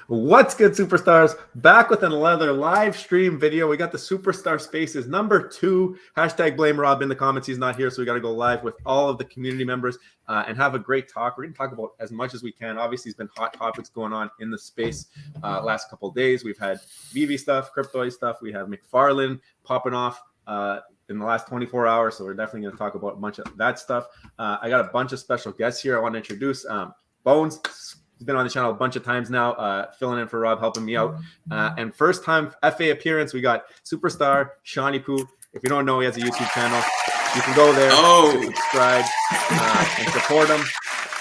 What's good, superstars? Back with another live stream video. We got the Superstar Spaces #2. Hashtag blame Rob in the comments. He's not here, so we got to go live with all of the community members and have a great talk. We're going to talk about as much as we can. Obviously, there's been hot topics going on in the space last couple of days. We've had Vivi stuff, Cryptoys stuff. We have McFarlane popping off in the last 24 hours, so we're definitely going to talk about a bunch of that stuff. I got a bunch of special guests here. I want to introduce Bones. He's been on the channel a bunch of times now, filling in for Rob, helping me out. And first time FA appearance, we got Superstar Shawnee Poo. If you don't know, he has a YouTube channel. You can go there, subscribe, and support him.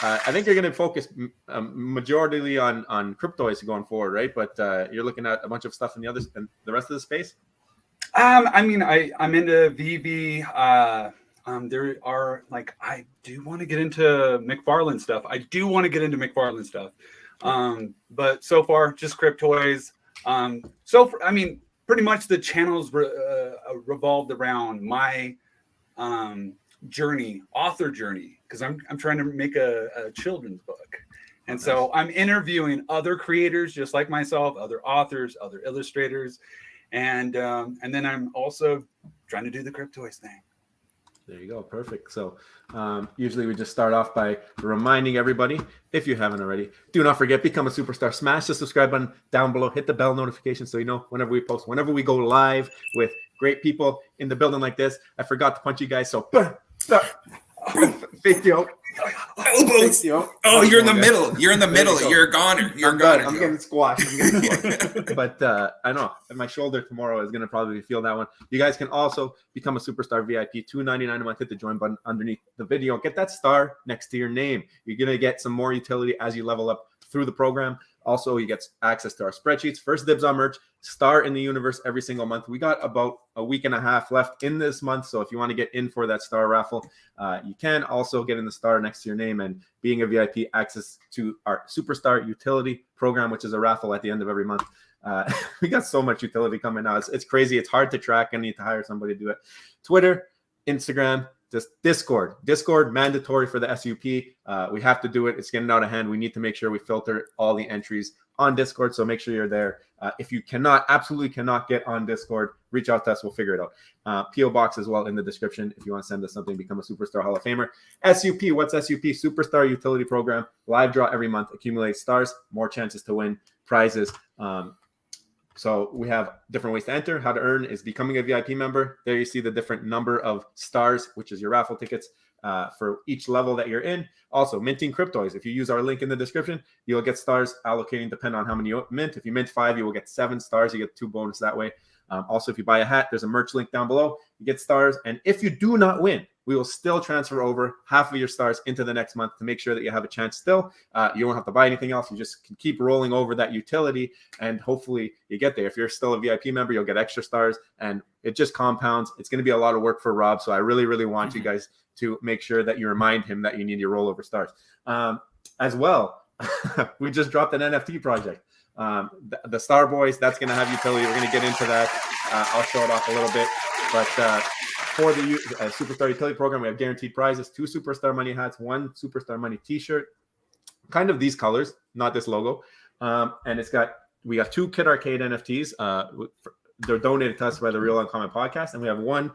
I think you're going to focus majorly on Cryptoys going forward, right? But you're looking at a bunch of stuff in the rest of the space. I mean, I'm into Vivi. There are I do want to get into McFarlane stuff. But so far just Cryptoys. I mean, pretty much the channels revolved around my author journey, because I'm trying to make a children's book. And so I'm interviewing other creators just like myself, other authors, other illustrators, and then I'm also trying to do the Cryptoys thing. There you go. Perfect. So usually we just start off by reminding everybody, if you haven't already, do not forget, become a superstar. Smash the subscribe button down below. Hit the bell notification so you know whenever we post, whenever we go live with great people in the building like this. I forgot to punch you guys. So fake you. Elbows. Oh, you're in the middle. You're in the middle. You're a goner. I'm getting squashed. But I know my shoulder tomorrow is going to probably feel that one. You guys can also become a superstar VIP. $2.99 a month. Hit the join button underneath the video. Get that star next to your name. You're going to get some more utility as you level up through the program. Also, you get access to our spreadsheets, first dibs on merch, star in the universe every single month. We got about a week and a half left in this month. So if you want to get in for that star raffle, you can also get in the star next to your name, and being a VIP, access to our Superstar Utility program, which is a raffle at the end of every month. We got so much utility coming out. It's crazy. It's hard to track. I need to hire somebody to do it. Twitter, Instagram, just Discord mandatory for the SUP. We have to do it. It's getting out of hand. We need to make sure we filter all the entries on Discord. So make sure you're there. If you absolutely cannot get on Discord, reach out to us. We'll figure it out. PO box as well in the description if you want to send us something. Become a Superstar Hall of Famer. SUP. What's SUP? Superstar Utility Program. Live draw every month. Accumulate stars. More chances to win prizes. So we have different ways to enter. How to earn is becoming a VIP member. There you see the different number of stars, which is your raffle tickets for each level that you're in. Also, minting Cryptoys. If you use our link in the description, you'll get stars allocating depending on how many you mint. If you mint 5, you will get 7 stars. You get 2 bonus that way. Also, if you buy a hat, there's a merch link down below. You get stars. And if you do not win, we will still transfer over half of your stars into the next month to make sure that you have a chance still. You won't have to buy anything else. You just can keep rolling over that utility, and hopefully you get there. If you're still a VIP member, you'll get extra stars, and it just compounds. It's going to be a lot of work for Rob, so I really, really want you guys to make sure that you remind him that you need your rollover stars. As well, we just dropped an NFT project. The STARBOYs, that's going to have utility. We're going to get into that. I'll show it off a little bit. But for the Superstar Utility Program, we have guaranteed prizes, 2 Superstar Money hats, 1 Superstar Money t-shirt, kind of these colors, not this logo. And we got 2 Kid Arcade NFTs. They're donated to us by the Real Uncommon Podcast. And we have 1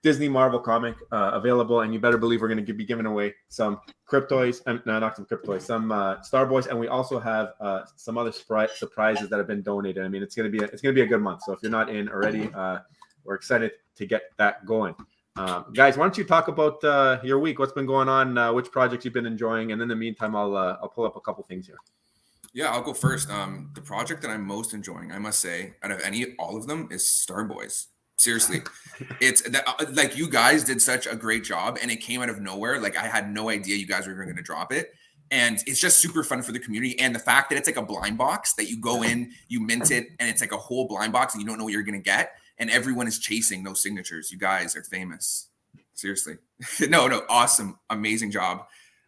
Disney Marvel comic available. And you better believe we're going to be giving away some Cryptoys. No, not some Cryptoys, some STARBOYs. And we also have some other surprises that have been donated. I mean, it's going to be a good month. So if you're not in already, we're excited to get that going. Guys, why don't you talk about your week? What's been going on? Which projects you've been enjoying? And in the meantime, I'll pull up a couple things here. Yeah, I'll go first. The project that I'm most enjoying, I must say, out of all of them, is STARBOYs. Seriously, it's that, like, you guys did such a great job, and it came out of nowhere. Like, I had no idea you guys were even going to drop it. And it's just super fun for the community. And the fact that it's like a blind box that you go in, you mint it, and it's like a whole blind box and you don't know what you're going to get. And everyone is chasing those signatures. You guys are famous. Seriously. No, awesome. Amazing job.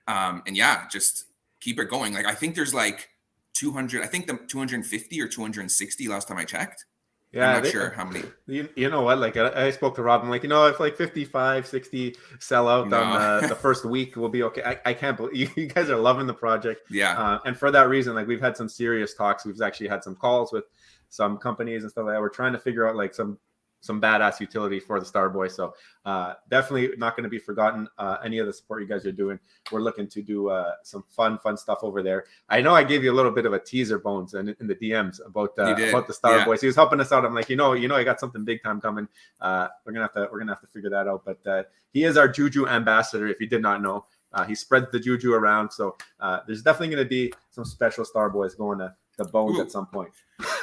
And yeah, just keep it going. Like, I think there's like 200, I think the 250 or 260 last time I checked. Yeah, I'm not sure how many. You know what? Like I spoke to Rob. I'm like, if like 55, 60 sell out on the first week, we'll be okay. I can't believe you guys are loving the project. Yeah. And for that reason, like we've had some serious talks. We've actually had some calls with some companies and stuff like that. We're trying to figure out like some badass utility for the STARBOY. So definitely not going to be forgotten. Any of the support you guys are doing. We're looking to do some fun stuff over there. I know I gave you a little bit of a teaser, Bones, in the DMs about the STARBOY. Yeah. So he was helping us out. I'm like, I got something big time coming. We're gonna have to figure that out. But he is our Juju ambassador. If you did not know, he spreads the Juju around. So there's definitely going to be some special STARBOYs going to the Bones at some point.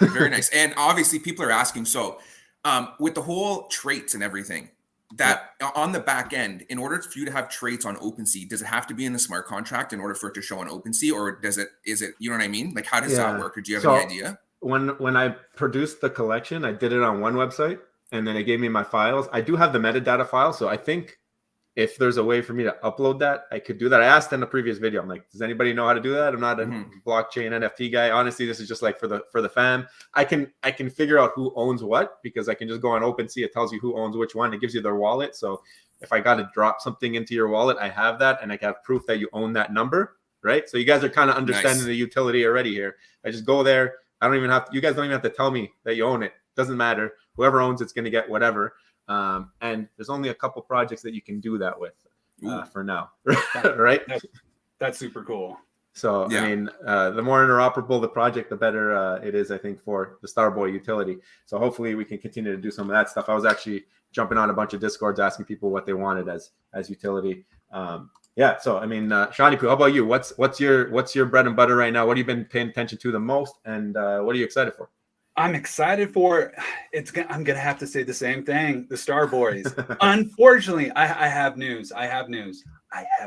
Very nice. And obviously, people are asking. So with the whole traits and everything, that on the back end, in order for you to have traits on OpenSea, does it have to be in the smart contract in order for it to show on OpenSea, or is it, you know what I mean? Like, how does that work? Or do you have any idea? When I produced the collection, I did it on one website, and then it gave me my files. I do have the metadata file, so I think if there's a way for me to upload that, I could do that. I asked in the previous video, I'm like, does anybody know how to do that? I'm not a blockchain NFT guy. Honestly, this is just like for the fam. I can figure out who owns what, because I can just go on OpenSea. It tells you who owns which one. It gives you their wallet. So if I got to drop something into your wallet, I have that, and I have proof that you own that number, right? So you guys are kind of understanding the utility already here. I just go there. You guys don't even have to tell me that you own it. Doesn't matter. Whoever owns it's going to get whatever. And there's only a couple projects that you can do that with for now, right? That's super cool. So, I mean, the more interoperable the project, the better it is, I think, for the STARBOY utility. So hopefully we can continue to do some of that stuff. I was actually jumping on a bunch of Discords asking people what they wanted as utility. So, I mean, Shani Poo, how about you? What's your bread and butter right now? What have you been paying attention to the most? And what are you excited for? I'm excited for I'm gonna have to say the same thing. The STARBOYs. Unfortunately, I have news. I have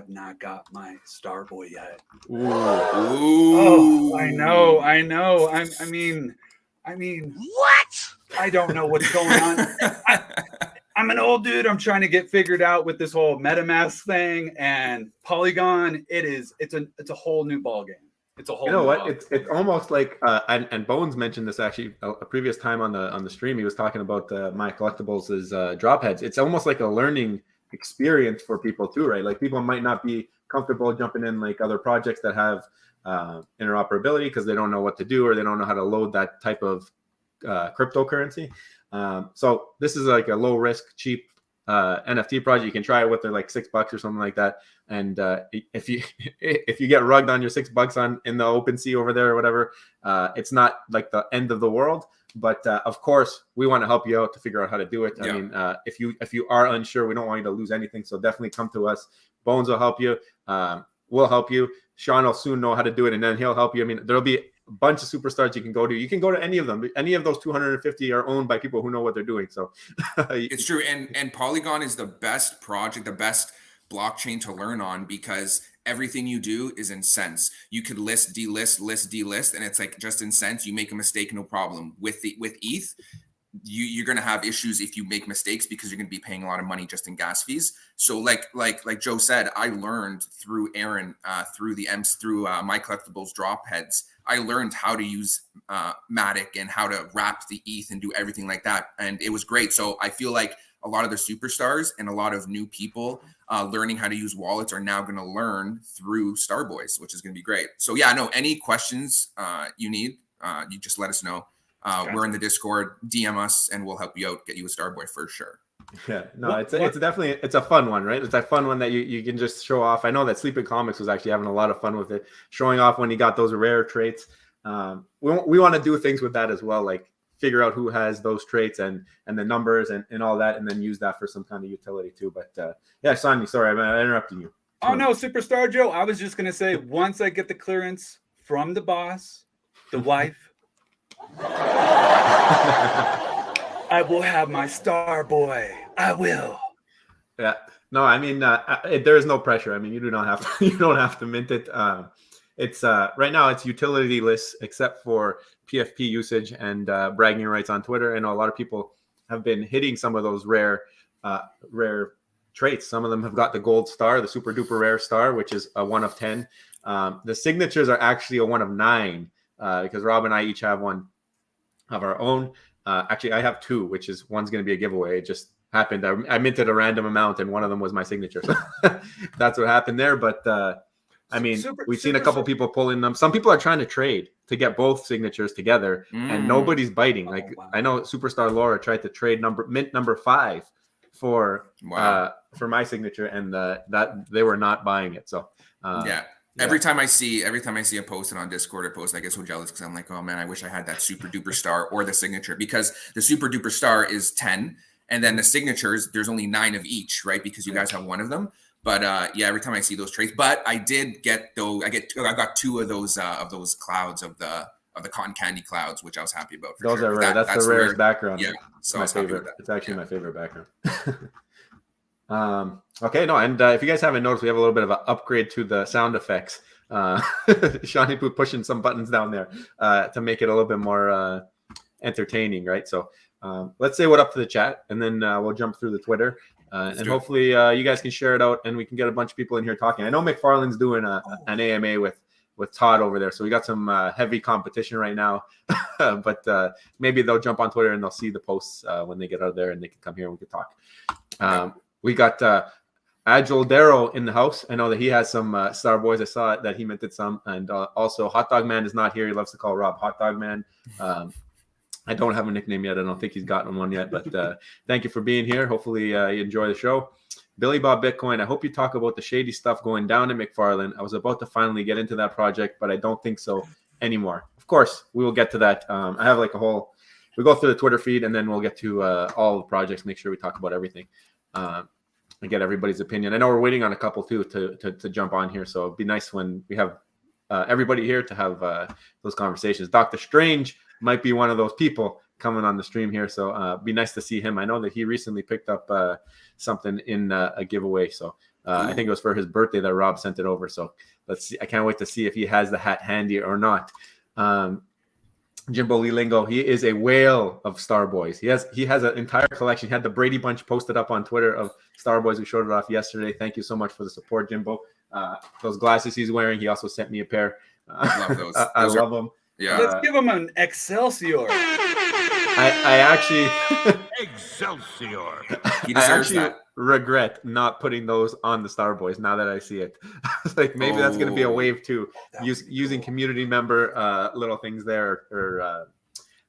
not got my STARBOY yet. Ooh. Oh, I know. I mean, what? I don't know what's going on. I'm an old dude. I'm trying to get figured out with this whole MetaMask thing and Polygon. It's a whole new ballgame. It's a whole. You know what? It's almost like and Bones mentioned this actually a previous time on the stream. He was talking about My Collectibles' drop heads. It's almost like a learning experience for people too, right? Like people might not be comfortable jumping in like other projects that have interoperability because they don't know what to do or they don't know how to load that type of cryptocurrency. So this is like a low risk, cheap NFT project. You can try it with like $6 or something like that. And if you get rugged on your $6 in the OpenSea over there or whatever, it's not like the end of the world. But of course, we want to help you out to figure out how to do it. I mean, if you are unsure, we don't want you to lose anything. So definitely come to us. Bones will help you. We'll help you. Sean will soon know how to do it, and then he'll help you. I mean, there'll be a bunch of superstars you can go to. You can go to any of them. Any of those 250 are owned by people who know what they're doing. So it's true. And Polygon is the best project, the best blockchain to learn on, because everything you do is in cents. You could list, delist, and it's like just in cents. You make a mistake, no problem. With ETH, you're going to have issues if you make mistakes because you're going to be paying a lot of money just in gas fees. So like Joe said, I learned through Aaron, through My Collectibles drop heads. I learned how to use Matic and how to wrap the ETH and do everything like that. And it was great. So I feel like a lot of the superstars and a lot of new people learning how to use wallets are now going to learn through STARBOYs, which is going to be great. So yeah, no, any questions you need, you just let us know. We're in the Discord, DM us, and we'll help you out, get you a STARBOY for sure. Yeah, no, it's definitely a fun one, right? It's a fun one that you can just show off. I know that Sleeping Comics was actually having a lot of fun with it, showing off when he got those rare traits. We want to do things with that as well, like figure out who has those traits and the numbers and all that, and then use that for some kind of utility too. But yeah, Sonny, sorry, I'm interrupting you. Oh no, Superstar Joe. I was just gonna say, once I get the clearance from the boss, the wife, I will have my STARBOY. I will. Yeah. No, I mean, there is no pressure. I mean, you don't have to mint it. It's right now it's utility-less except for PFP usage and bragging rights on Twitter. I know a lot of people have been hitting some of those rare traits. Some of them have got the gold star, the super duper rare star, which is a 1 of 10. The signatures are actually a 1 of 9 because Rob and I each have one. of our own. Actually, I have 2, which is one's going to be a giveaway. It just happened. I minted a random amount, and one of them was my signature. So that's what happened there. But I mean, we've seen a couple people pulling them. Some people are trying to trade to get both signatures together, and nobody's biting. Like I know Superstar Laura tried to trade mint number 5 for my signature, and that they were not buying it. So yeah. Every time I see a posted on Discord or post, I get so jealous because I'm like, oh man, I wish I had that super duper star or the signature, because the super duper star is 10, and then the signatures, there's only 9 of each, right? Because you guys have one of them. But yeah, every time I see those trades, but I did get those. I got 2 of those clouds of the cotton candy clouds, which I was happy about. Those are rare. That's the rarest background. Yeah, so my favorite. It's actually my favorite background. Okay, no, and if you guys haven't noticed, we have a little bit of an upgrade to the sound effects. Shawnee Poo pushing some buttons down there to make it a little bit more entertaining, right? So let's say what up to the chat, and then we'll jump through the Twitter, and hopefully you guys can share it out, and we can get a bunch of people in here talking. I know McFarlane's doing an AMA with Todd over there, so we got some heavy competition right now. But maybe they'll jump on Twitter and they'll see the posts when they get out there, and they can come here and we can talk. We got Agile Darrow in the house. I know that he has some Starboys. I saw that he minted some. And also Hot Dog Man is not here. He loves to call Rob Hot Dog Man. I don't have a nickname yet. I don't think he's gotten one yet. But thank you for being here. Hopefully you enjoy the show. Billy Bob Bitcoin, I hope you talk about the shady stuff going down at McFarlane. I was about to finally get into that project, but I don't think so anymore. Of course, we will get to that. I have like we go through the Twitter feed, and then we'll get to all the projects, make sure we talk about everything. And get everybody's opinion. I know we're waiting on a couple too to jump on here, so it'd be nice when we have everybody here to have those conversations. Dr. Strange might be one of those people coming on the stream here, so be nice to see him. I know that he recently picked up something in a giveaway, so I think it was for his birthday that Rob sent it over. So let's see. I can't wait to see if he has the hat handy or not. Jimbo Lee Lingo, he is a whale of Starboys. He has an entire collection. He had the Brady Bunch posted up on Twitter of Starboys. We showed it off yesterday. Thank you so much for the support, Jimbo. Those glasses he's wearing, he also sent me a pair. I love those. I love them. Yeah. Let's give him an Excelsior. I actually Excelsior. He I deserves actually that. regret not putting those on the Starboys now that I see it. Like maybe that's going to be a wave too, using community member little things there, or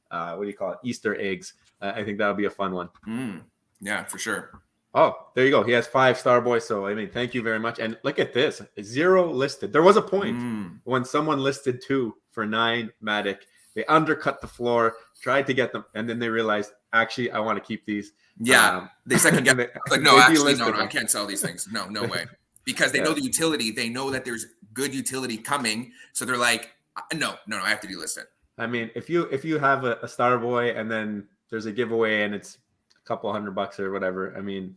what do you call it? Easter eggs. I think that'll be a fun one. Yeah, for sure. Oh, there you go. He has 5 Starboys. So, I mean, thank you very much. And look at this. 0 listed. There was a point when someone listed 2 for 9 Matic. They undercut the floor, tried to get them, and then they realized, actually, I want to keep these. Yeah. They second guess. Like, no, actually, no, I can't sell these things. No way. Because they know the utility. They know that there's good utility coming. So they're like, no, I have to delist it. I mean, if you have a Starboy and then there's a giveaway and it's a couple $100 or whatever, I mean,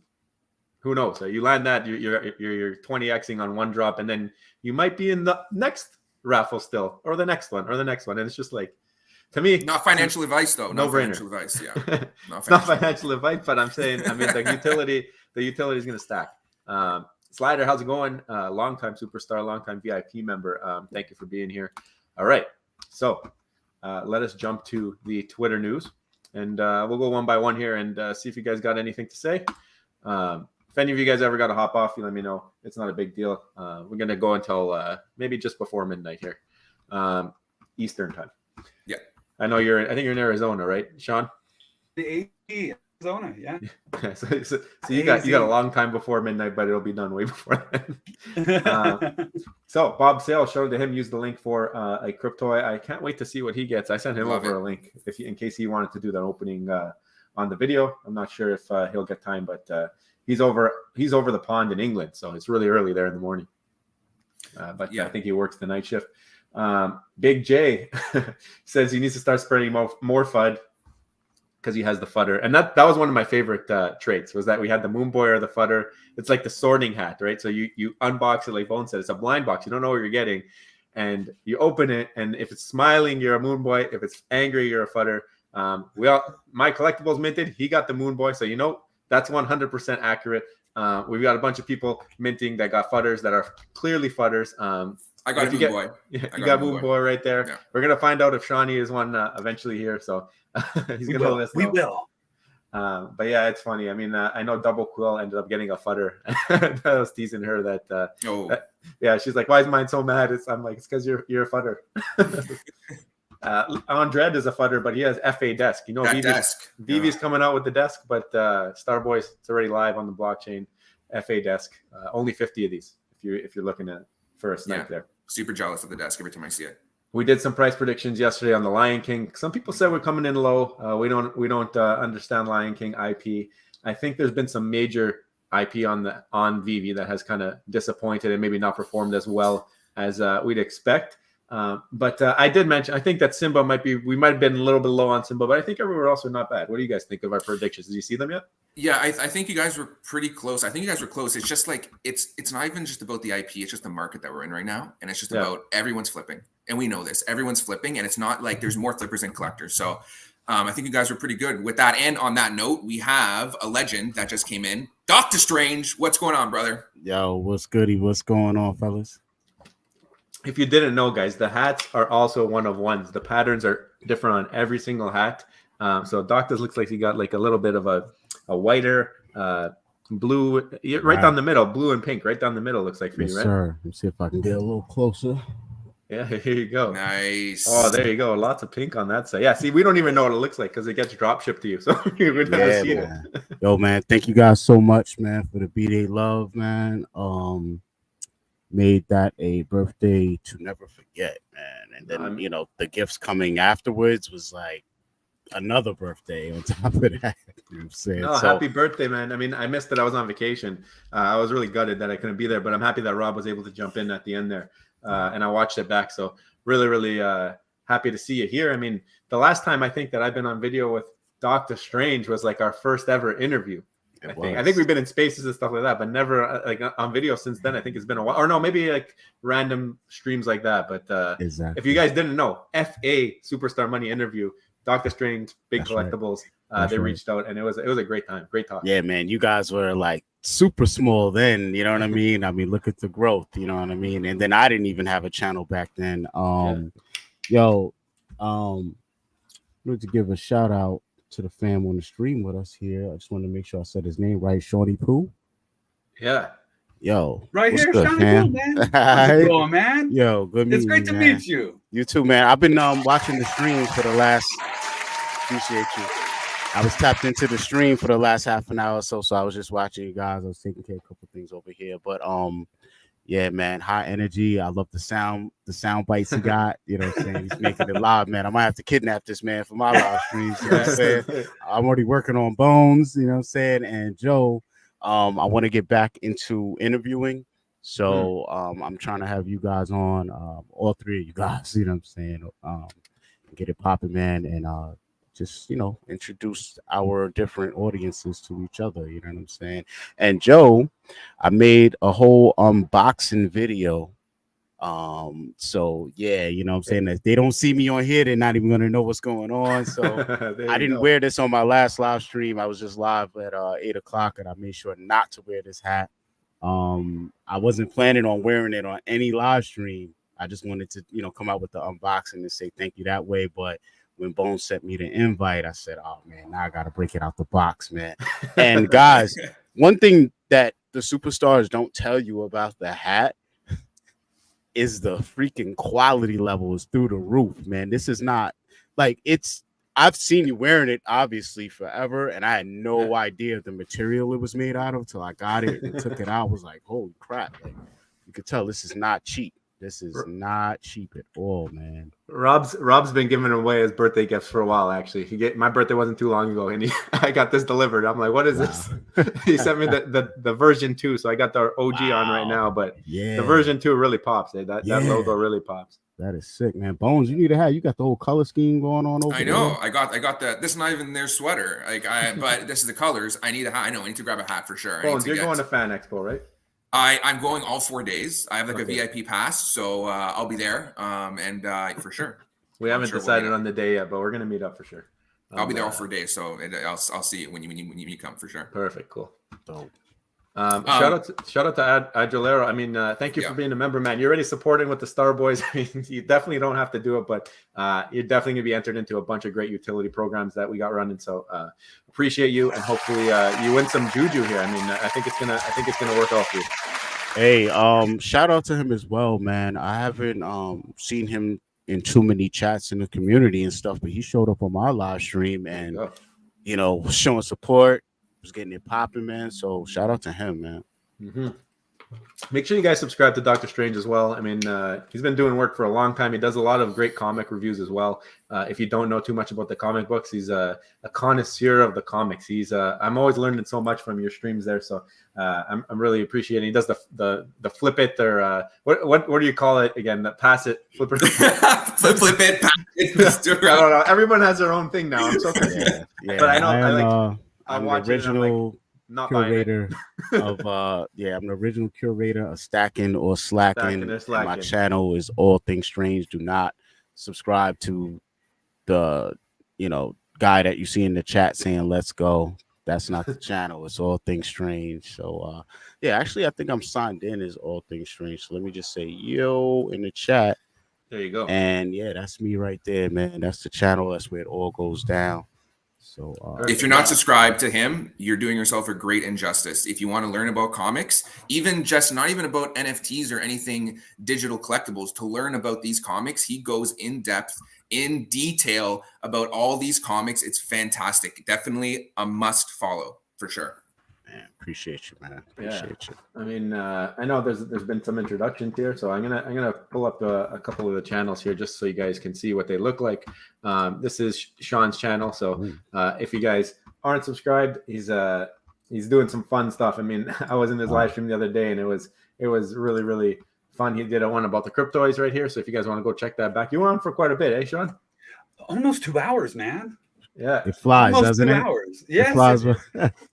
who knows? You land that, you're 20xing on one drop, and then you might be in the next raffle still, or the next one, and it's just like, to me, not financial advice though. No brainer. Financial advice, yeah. It's not financial advice, but I'm saying, I mean, the utility is going to stack. Slider, how's it going? Longtime superstar, longtime VIP member. Thank you for being here. All right, so let us jump to the Twitter news, and we'll go one by one here and see if you guys got anything to say. If any of you guys ever got to hop off, you let me know. It's not a big deal. We're going to go until maybe just before midnight here, Eastern time. Yeah. I know I think you're in Arizona, right, Sean? The Arizona, yeah. so you got a long time before midnight, but it'll be done way before then. So Bob Sale showed to him, use the link for a Cryptoy. I can't wait to see what he gets. I sent him over a link in case he wanted to do that opening on the video. I'm not sure if he'll get time, but he's over the pond in England, so it's really early there in the morning. But yeah, I think he works the night shift. Big J says he needs to start spreading more FUD because he has the fudder, and that was one of my favorite traits, was that we had the moon boy or the fudder. It's like the sorting hat, right? So you unbox it, like Bone said, it's a blind box. You don't know what you're getting, and you open it, and if it's smiling, you're a moon boy. If it's angry, you're a fudder. My collectibles minted. He got the moon boy, so that's 100% accurate. We've got a bunch of people minting that got fudders that are clearly fudders. I got a Moon Boy. Yeah, you got Moon Boy right there. Yeah. We're gonna find out if Shawnee is one eventually here, so he's gonna let us know. We will. But yeah, it's funny. I mean, I know Double Quill ended up getting a fudder. I was teasing her that. Yeah, she's like, "Why is mine so mad?" I'm like, "It's because you're a fudder." On Dread is a fudder, but he has FA desk. You know, Vivi's coming out with the desk, but STARBOY, it's already live on the blockchain. FA desk, only 50 of these. If you're looking at it for a snipe there. Super jealous of the desk every time I see it. We did some price predictions yesterday on the Lion King. Some people said we're coming in low. We don't understand Lion King IP. I think there's been some major IP on Vivi that has kind of disappointed and maybe not performed as well as we'd expect. But I did mention, I think that Simba we might have been a little bit low on Simba, but I think everywhere else are not bad. What do you guys think of our predictions? Did you see them yet? Yeah, I think you guys were pretty close. I think you guys were close. It's just like, it's not even just about the IP. It's just the market that we're in right now. And it's just about everyone's flipping. And we know this. Everyone's flipping. And it's not like there's more flippers than collectors. So I think you guys were pretty good with that. And on that note, we have a legend that just came in. Dr. Strange, what's going on, brother? Yo, what's goody? What's going on, fellas? If you didn't know, guys, the hats are also one of ones. The patterns are different on every single hat. So Doctor's looks like he got like a little bit of a whiter, blue, right down the middle, blue and pink, right down the middle looks like for you, right? Sir. Let me see if I can get a little closer. Yeah, here you go. Nice. Oh, there you go. Lots of pink on that side. Yeah, see, we don't even know what it looks like because it gets drop shipped to you. So we've never seen it. Yo, man, thank you guys so much, man, for the B-Day love, man. Made that a birthday to never forget, man. And then, you know, the gifts coming afterwards was like another birthday on top of that. You know what I'm saying? No, happy birthday, man. I mean, I missed it. I was on vacation. I was really gutted that I couldn't be there, but I'm happy that Rob was able to jump in at the end there. And I watched it back. So really, really happy to see you here. I mean, the last time I think that I've been on video with Dr. Strange was like our first ever interview. I think we've been in spaces and stuff like that, but never like on video since then. I think it's been a while, or no, maybe like random streams like that. But if you guys didn't know, FA Superstar Money interview, Dr. Strange, Big Collectibles, they reached out, and it was a great time, great talk. Yeah, man, you guys were like super small then, you know what I mean? I mean, look at the growth, you know what I mean? And then I didn't even have a channel back then. Yo, need to give a shout out to the fam on the stream with us here. I just want to make sure I said his name right. Shawnee Pooh. Yeah. Yo. Right here, good, Shawnee Pooh, man. How's it going, man? Yo, good meeting you. It's great to meet you. You too, man. I've been watching the streams for the last. Appreciate you. I was tapped into the stream for the last half an hour or so, so I was just watching you guys. I was taking care of a couple things over here, but yeah, man, high energy. I love the sound bites he got. You know what I'm saying? He's making it live, man. I might have to kidnap this man for my live streams. You know what I'm saying? I'm already working on Bones, you know what I'm saying? And Joe, I want to get back into interviewing. So I'm trying to have you guys on, all three of you guys, you know what I'm saying? Get it popping, man, and just, you know, introduce our different audiences to each other, you know what I'm saying? And Joe, I made a whole unboxing video. So yeah, you know what I'm saying? If they don't see me on here, they're not even gonna know what's going on. So I didn't wear this on my last live stream. I was just live at 8 o'clock, and I made sure not to wear this hat. I wasn't planning on wearing it on any live stream. I just wanted to, you know, come out with the unboxing and say thank you that way. But when Bones sent me the invite, I said, oh, man, now I got to break it out the box, man. And guys, one thing that the superstars don't tell you about the hat is the freaking quality level is through the roof, man. This is not like I've seen you wearing it obviously forever, and I had no idea the material it was made out of till I got it and took it out. I was like, holy crap. Like, you could tell this is not cheap. This is not cheap at all, man. Rob's been giving away his birthday gifts for a while, actually. My birthday wasn't too long ago, and I got this delivered. I'm like, what is this? He sent me the version 2, so I got the OG on right now, but the version 2 really pops. That logo really pops. That is sick, man. Bones, you need to have. You got the whole color scheme going on over there. I know. I got that. This is not even their sweater. But this is the colors. I need a hat. I know. I need to grab a hat for sure. Bones, you're going to Fan Expo, right? I'm going all 4 days. I have like a VIP pass, so I'll be there. And for sure. We haven't decided on the day yet, but we're gonna meet up for sure. I'll be there all 4 days, so I'll see you when you come for sure. Perfect, cool. Dope. Shout out to Agilero. I mean, thank you for being a member, man. You're already supporting with the STARBOYs. I mean, you definitely don't have to do it, but you're definitely gonna be entered into a bunch of great utility programs that we got running. So appreciate you, and hopefully you win some juju here. I mean, I think it's gonna work out for you. Hey, shout out to him as well, man. I haven't seen him in too many chats in the community and stuff, but he showed up on my live stream and showing support. Was getting it popping, man. So shout out to him, man. Mm-hmm. Make sure you guys subscribe to Dr. Strange as well. I mean, he's been doing work for a long time. He does a lot of great comic reviews as well. If you don't know too much about the comic books, he's a connoisseur of the comics. I'm always learning so much from your streams there. So I'm really appreciating. He does the flip it or what do you call it again? The pass it, flip it, flip it, pass it. I don't know. Everyone has their own thing now. I'm so confused. Yeah. But I know I'm the original curator of I'm the original curator of Stacking or Slacking. My channel is All Things Strange. Do not subscribe to the guy that you see in the chat saying let's go. That's not the channel. It's All Things Strange. So actually I think I'm signed in as All Things Strange. So let me just say yo in the chat. There you go. And that's me right there, man. That's the channel. That's where it all goes down. So if you're not subscribed to him, you're doing yourself a great injustice. If you want to learn about comics, not even about NFTs or anything digital collectibles, to learn about these comics, he goes in depth, in detail about all these comics. It's fantastic. Definitely a must follow for sure. Man, appreciate you, man. Appreciate you. I mean, I know there's been some introductions here, so I'm gonna pull up a couple of the channels here just so you guys can see what they look like. This is Sean's channel, so if you guys aren't subscribed, he's doing some fun stuff. I mean, I was in his live stream the other day, and it was really, really fun. He did a one about the Cryptoys right here, so if you guys want to go check that back, you were on for quite a bit, eh, Sean? Almost 2 hours, man. Yeah, it flies, almost doesn't 2 it? Hours. Yes, it flies.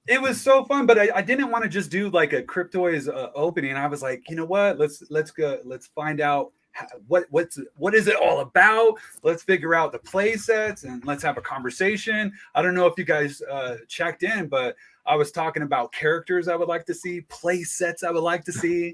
It was so fun, but I didn't want to just do like a Cryptoys opening. I was like, you know what? Let's go. Let's find out what is it all about. Let's figure out the play sets and let's have a conversation. I don't know if you guys checked in, but I was talking about characters I would like to see, play sets I would like to see.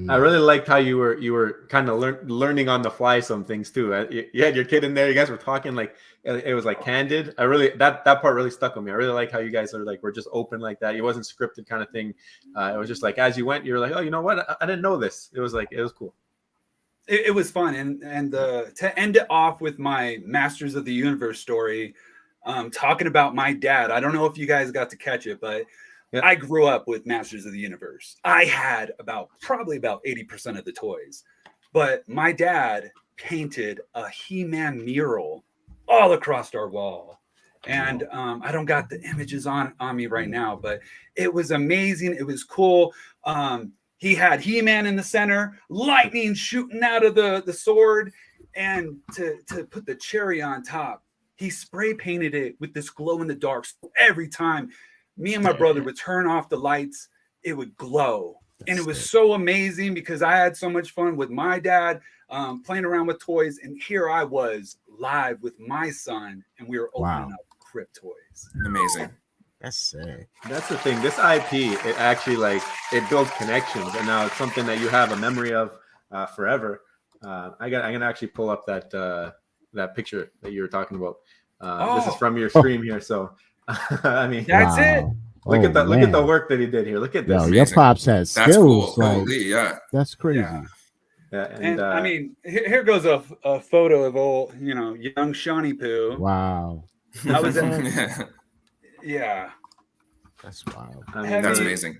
I really liked how you were kind of learning on the fly some things too. You had your kid in there. You guys were talking like it was like candid. I really that part really stuck with me. I really like how you guys are like, we're just open like that. It wasn't scripted kind of thing. It was just like as you went, you were like, oh, you know what? I didn't know this. It was cool. It was fun, and to end it off with my Masters of the Universe story, talking about my dad. I don't know if you guys got to catch it, but. Yeah. I grew up with Masters of the Universe. I had probably about 80% of the toys, but my dad painted a He-Man mural all across our wall. And I don't got the images on me right now, but it was amazing. It was cool. He had He-Man in the center, lightning shooting out of the sword, and to put the cherry on top, he spray painted it with this glow in the dark. So every time me and my brother would turn off the lights, it would glow. And it was so amazing because I had so much fun with my dad playing around with toys. And here I was live with my son, and we were opening up Cryptoys. Amazing. That's sick. That's the thing. This IP, it actually it builds connections. And now it's something that you have a memory of forever. I'm going to actually pull up that picture that you were talking about. This is from your stream here. So. I mean, that's it. Look at that! Look at the work that he did here. Look at this. Yo, your pops has skills. That's cool. Like, holy, yeah, that's crazy. Yeah, and I mean, here goes a photo of old, young Shawnee Poo. Wow. I was yeah. That's wild. I mean, that's amazing.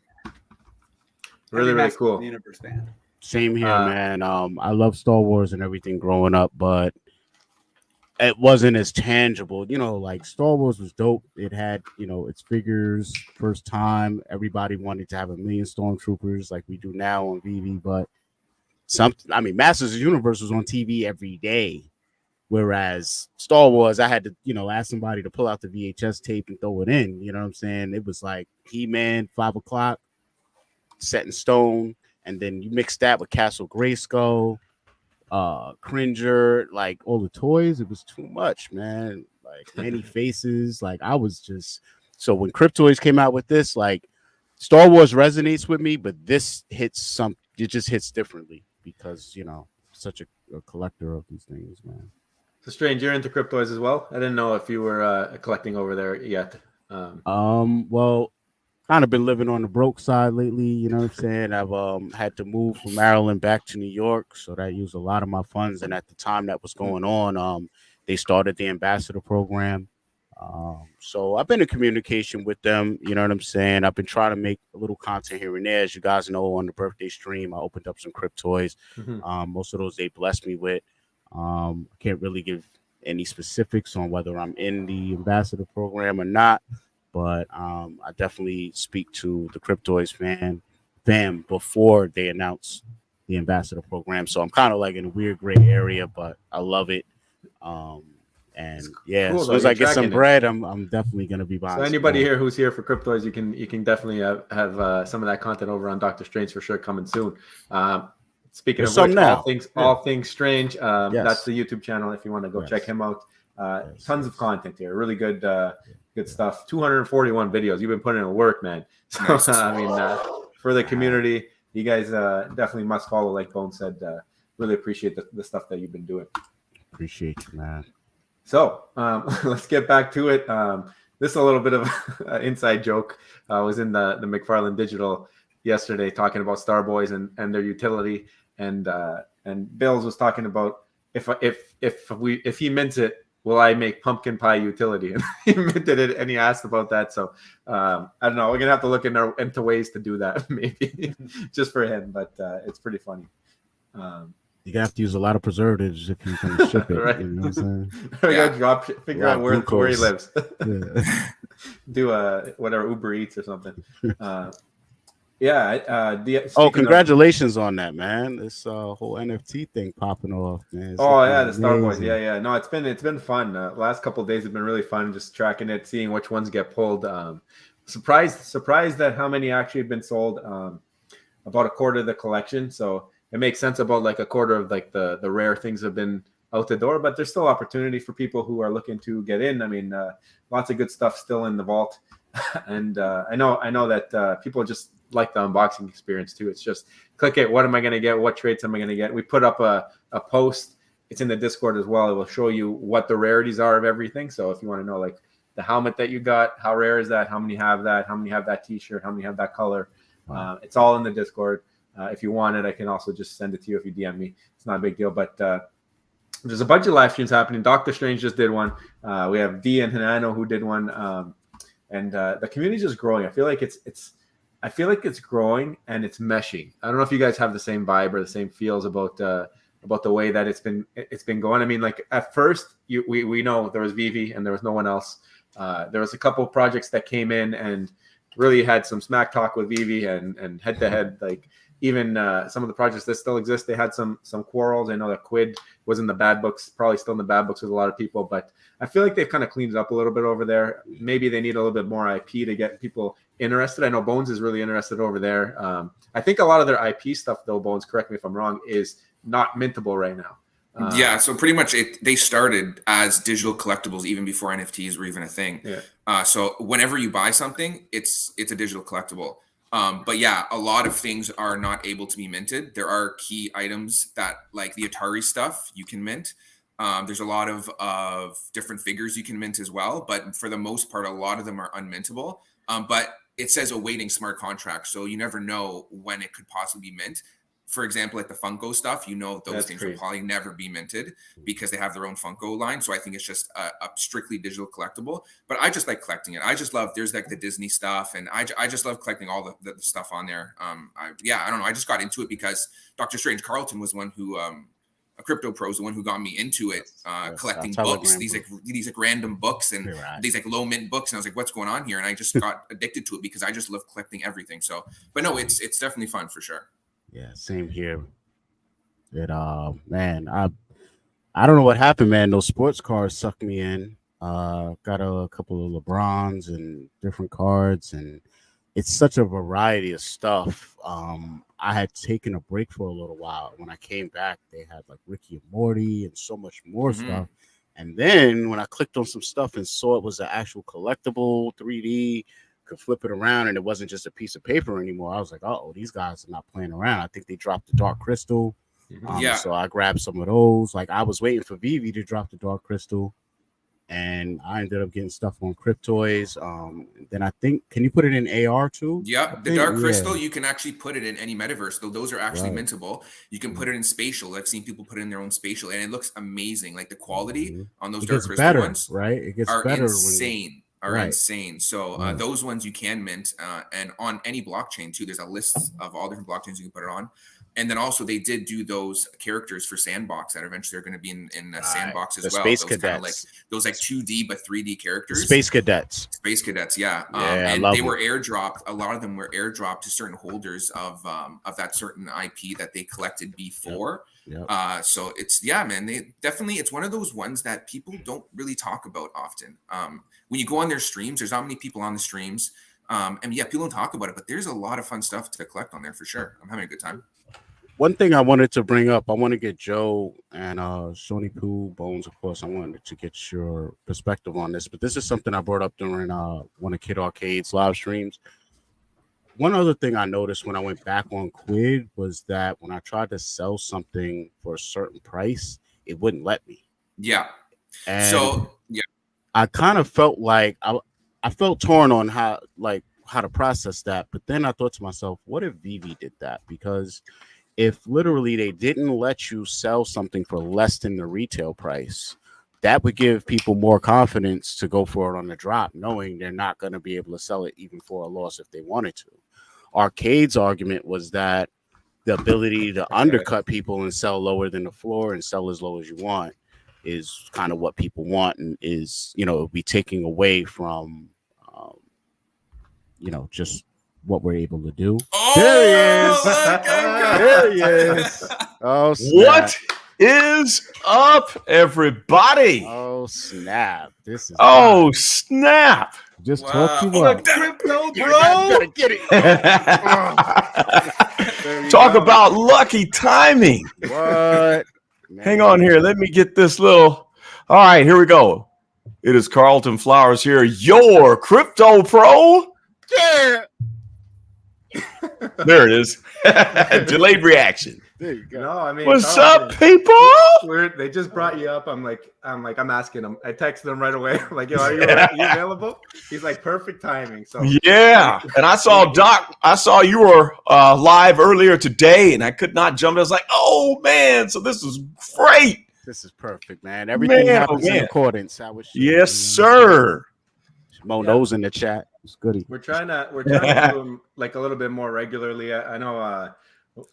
Really, really cool. Universe fan. Same here, man. I love Star Wars and everything growing up, but it wasn't as tangible, like Star Wars was dope. It had, its figures first time. Everybody wanted to have 1 million stormtroopers like we do now on Vivi, but Masters of the Universe was on TV every day. Whereas Star Wars, I had to, ask somebody to pull out the VHS tape and throw it in. You know what I'm saying? It was like He-Man, 5 o'clock, set in stone. And then you mix that with Castle Grayskull, Cringer, like all the toys. It was too much, man. Like many faces. Like I was just, so when Cryptoys came out with this, like Star Wars resonates with me, but this hits it just hits differently because such a collector of these things, man. So Strange, you're into Cryptoys as well. I didn't know if you were collecting over there yet. Well, kind of been living on the broke side lately. You know what I'm saying? I've had to move from Maryland back to New York, so that used a lot of my funds. And at the time that was going on, they started the ambassador program. So I've been in communication with them. You know what I'm saying? I've been trying to make a little content here and there. As you guys know, on the birthday stream, I opened up some Cryptoys. Most of those they blessed me with. I can't really give any specifics on whether I'm in the ambassador program or not, but I definitely speak to the Cryptoys fam before they announce the ambassador program. So I'm kind of like in a weird gray area, but I love it. And yeah, cool, as soon as I get some tracking it. bread, I'm definitely gonna be buying. So anybody here who's here for Cryptoys, you can definitely have some of that content over on Dr. Strange for sure coming soon. Speaking There's of which, some all things Strange. Yes. That's the YouTube channel if you want to go check him out. Tons of content here, really good stuff. 241 videos. You've been putting in work, man. So I mean, for the community, you guys definitely must follow. Like Bone said, really appreciate the stuff that you've been doing. Appreciate you, man. So let's get back to it. This is a little bit of an inside joke. I was in the McFarlane Digital yesterday talking about STARBOYs and their utility, and Bills was talking about if he mints it, will I make pumpkin pie utility? And he minted it, and he asked about that. So I don't know. We're gonna have to look into ways to do that, maybe just for him. But it's pretty funny. You're gonna have to use a lot of preservatives if you're gonna ship it. Right. You know what I'm saying? We gotta figure out where he lives. Yeah. Do whatever Uber Eats or something. Congratulations on that, man! This whole NFT thing popping off, man. The STARBOYs. Yeah. No, it's been fun. Last couple of days have been really fun, just tracking it, seeing which ones get pulled. Surprised at how many actually have been sold. About a quarter of the collection, so it makes sense. About like a quarter of like the rare things have been out the door, but there's still opportunity for people who are looking to get in. I mean, lots of good stuff still in the vault, and I know that people just like the unboxing experience too. It's just click it. What am I going to get? What traits am I going to get? We put up a post. It's in the Discord as well. It will show you what the rarities are of everything. So if you want to know like the helmet that you got, how rare is that? How many have that? How many have that T-shirt? How many have that color? It's all in the Discord. If you want it, I can also just send it to you if you DM me. It's not a big deal, but there's a bunch of live streams happening. Doctor Strange just did one. We have D and Hanano who did one, and the community is just growing. I feel like it's growing and it's meshing. I don't know if you guys have the same vibe or the same feels about the way that it's been going. I mean, like at first, we know there was Vivi and there was no one else. There was a couple of projects that came in and really had some smack talk with Vivi and head to head. Like even some of the projects that still exist, they had some quarrels. I know that Quid was in the bad books, probably still in the bad books with a lot of people, but I feel like they've kind of cleaned it up a little bit over there. Maybe they need a little bit more IP to get people interested. I know Bones is really interested over there. I think a lot of their IP stuff, though, Bones, correct me if I'm wrong, is not mintable right now. Yeah, so pretty much they started as digital collectibles even before NFTs were even a thing. Yeah. So whenever you buy something, it's a digital collectible. But yeah, a lot of things are not able to be minted. There are key items that, like the Atari stuff, you can mint. There's a lot of different figures you can mint as well, but for the most part, a lot of them are unmintable. But it says awaiting smart contract, so you never know when it could possibly be mint. For example, like the Funko stuff, those things will probably never be minted because they have their own Funko line. So I think it's just a strictly digital collectible. But I just like collecting it. I just love, there's like the Disney stuff, and I just love collecting all the stuff on there. I don't know. I just got into it because Dr. Strange Carlton was one who, a Crypto Pro is the one who got me into it, collecting books, these random books and these like low mint books. And I was like, what's going on here? And I just got addicted to it because I just love collecting everything. So, but no, it's definitely fun for sure. Yeah, same here. Man, I don't know what happened, man. Those sports cards sucked me in. Got a couple of LeBrons and different cards, and it's such a variety of stuff. I had taken a break for a little while. When I came back, they had like Ricky and Morty and so much more stuff. And then when I clicked on some stuff and saw it was an actual collectible 3D could flip it around and it wasn't just a piece of paper anymore. I was like, oh, these guys are not playing around. I think they dropped the Dark Crystal. So I grabbed some of those. Like I was waiting for Vivi to drop the Dark Crystal, and I ended up getting stuff on Cryptoys. Then I think, can you put it in AR too? Yeah, the Dark Crystal, you can actually put it in any metaverse, though those are actually mintable. You can put it in spatial. I've seen people put it in their own spatial, and it looks amazing. Like the quality on those Dark Crystal ones, right? It gets are better. Insane. Insane. So those ones you can mint, and on any blockchain too. There's a list of all different blockchains you can put it on. And then also they did do those characters for Sandbox that eventually are going to be in Sandbox as well. Space those Cadets. Kind of like those like 2D but 3D characters. Space Cadets. Space Cadets, yeah. And they were airdropped. A lot of them were airdropped to certain holders of that certain IP that they collected before. Yep. So it's man. They definitely, it's one of those ones that people don't really talk about often. When you go on their streams, there's not many people on the streams. And people don't talk about it, but there's a lot of fun stuff to collect on there for sure. I'm having a good time. One thing I wanted to bring up, I want to get Joe and Sony Pooh, Bones, of course. I wanted to get your perspective on this, but this is something I brought up during one of Kid Arcade's live streams. One other thing I noticed when I went back on Quid was that when I tried to sell something for a certain price, it wouldn't let me. Yeah. And so I kind of felt like I felt torn on how to process that. But then I thought to myself, what if Vivi did that? Because if literally they didn't let you sell something for less than the retail price, that would give people more confidence to go for it on the drop, knowing they're not going to be able to sell it even for a loss if they wanted to. Arcade's argument was that the ability to undercut people and sell lower than the floor and sell as low as you want is kind of what people want, and is, be taking away from, just what we're able to do. Oh, there he is. Oh, snap. What is up, everybody? Oh, snap. This is snap. Just talk you up. Crypto, bro. Gotta get it. Talk about lucky timing. What? Man. Hang on here. Let me get this little. All right, here we go. It is Carlton Flowers here, your crypto pro. Yeah. There it is. Delayed reaction. There you go. No, I mean, what's up, people? They just brought you up. I'm asking him. I texted him right away. I'm like, yo, are you available? He's like, perfect timing. So yeah. And I saw Doc. I saw you were live earlier today, and I could not jump. I was like, oh man, so this is great. This is perfect, man. Everything happens in accordance. Yes, sir. Mo knows in the chat. It's goody. We're trying to do them like a little bit more regularly. I know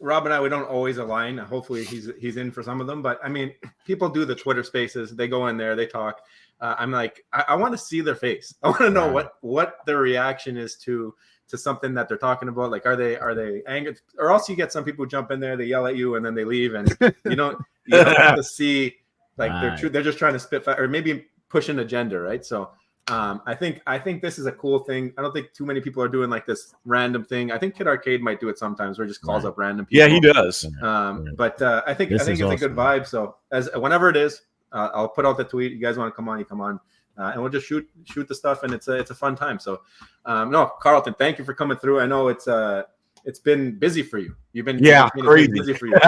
Rob and I, we don't always align. Hopefully he's in for some of them, but I mean, people do the Twitter spaces. They go in there, they talk. I'm like, I want to see their face. I want to know what their reaction is to something that they're talking about. Like, are they angered? Or else you get some people who jump in there, they yell at you, and then they leave, and you don't have to see like they're just trying to spit fire or maybe push an agenda, right? So I think this is a cool thing. I don't think too many people are doing like this random thing. I think Kid Arcade might do it sometimes, where he just calls up random people. Yeah, he does. But I think it's awesome. A good vibe. So whenever it is, I'll put out the tweet. You guys want to come on, you come on, and we'll just shoot the stuff, and it's a fun time. So no, Carlton, thank you for coming through. I know it's been busy for you. You've been crazy. Busy for you.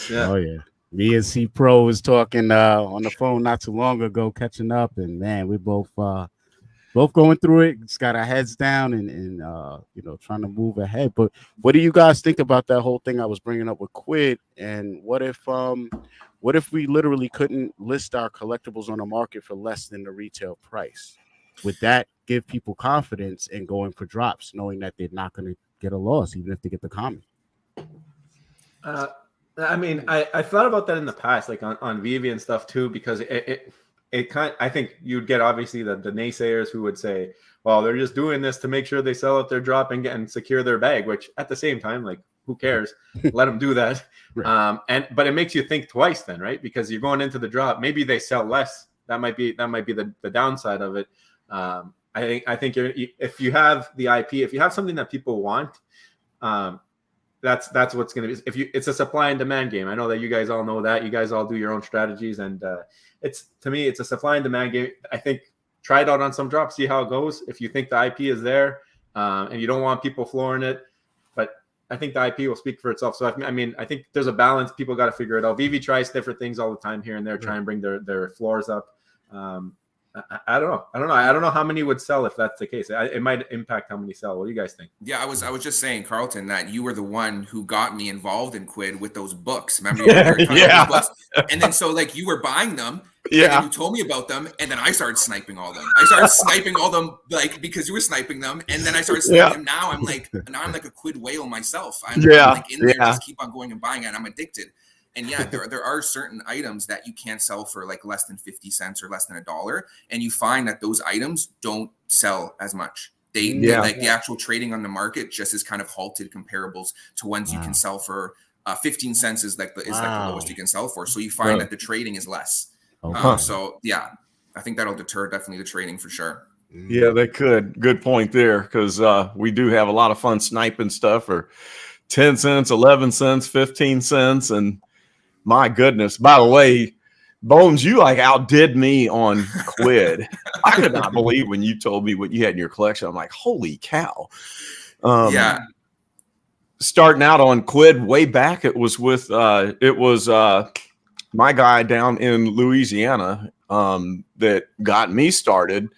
Yeah. Oh yeah. Me and C Pro was talking on the phone not too long ago, catching up, and man, we both going through it. Just got our heads down and trying to move ahead. But what do you guys think about that whole thing I was bringing up with Quid? And what if we literally couldn't list our collectibles on the market for less than the retail price? Would that give people confidence in going for drops, knowing that they're not going to get a loss, even if they get the common? I mean, I thought about that in the past, like on Vivi and stuff too, because I think you'd get obviously the naysayers who would say, well, they're just doing this to make sure they sell out their drop and secure their bag, which at the same time, like, who cares? Let them do that. Right. But it makes you think twice then, right? Because you're going into the drop, maybe they sell less. That might be the downside of it. I think if you have the IP, if you have something that people want, that's what's going to be. It's a supply and demand game. I know that you guys all know that. You guys all do your own strategies, and it's a supply and demand game. I think try it out on some drops, see how it goes. If you think the IP is there, and you don't want people flooring it, but I think the IP will speak for itself. So I mean, I think there's a balance. People got to figure it out. Vivi tries different things all the time here and there, try and bring their floors up. I don't know. I don't know how many would sell if that's the case. It might impact how many sell. What do you guys think? Yeah, I was just saying, Carlton, that you were the one who got me involved in Quid with those books. Remember, you were those books? And then so like you were buying them, and then you told me about them, and then I started sniping all them. I started sniping all them like because you were sniping them, and then I started sniping them. Now I'm like a Quid whale myself. I'm like in there, just keep on going and buying it. And I'm addicted. And yeah, there are certain items that you can't sell for like less than 50 cents or less than $1. And you find that those items don't sell as much. They like the actual trading on the market just is kind of halted comparables to ones you can sell for 15 cents is like the lowest you can sell for. So you find that the trading is less. So yeah, I think that'll deter definitely the trading for sure. Yeah, they could. Good point there, because we do have a lot of fun sniping stuff for 10 cents, 11 cents, 15 cents. And my goodness. By the way, Bones, you like outdid me on Quid. I could not believe when you told me what you had in your collection. I'm like, holy cow. Starting out on Quid way back, it was with my guy down in Louisiana that got me started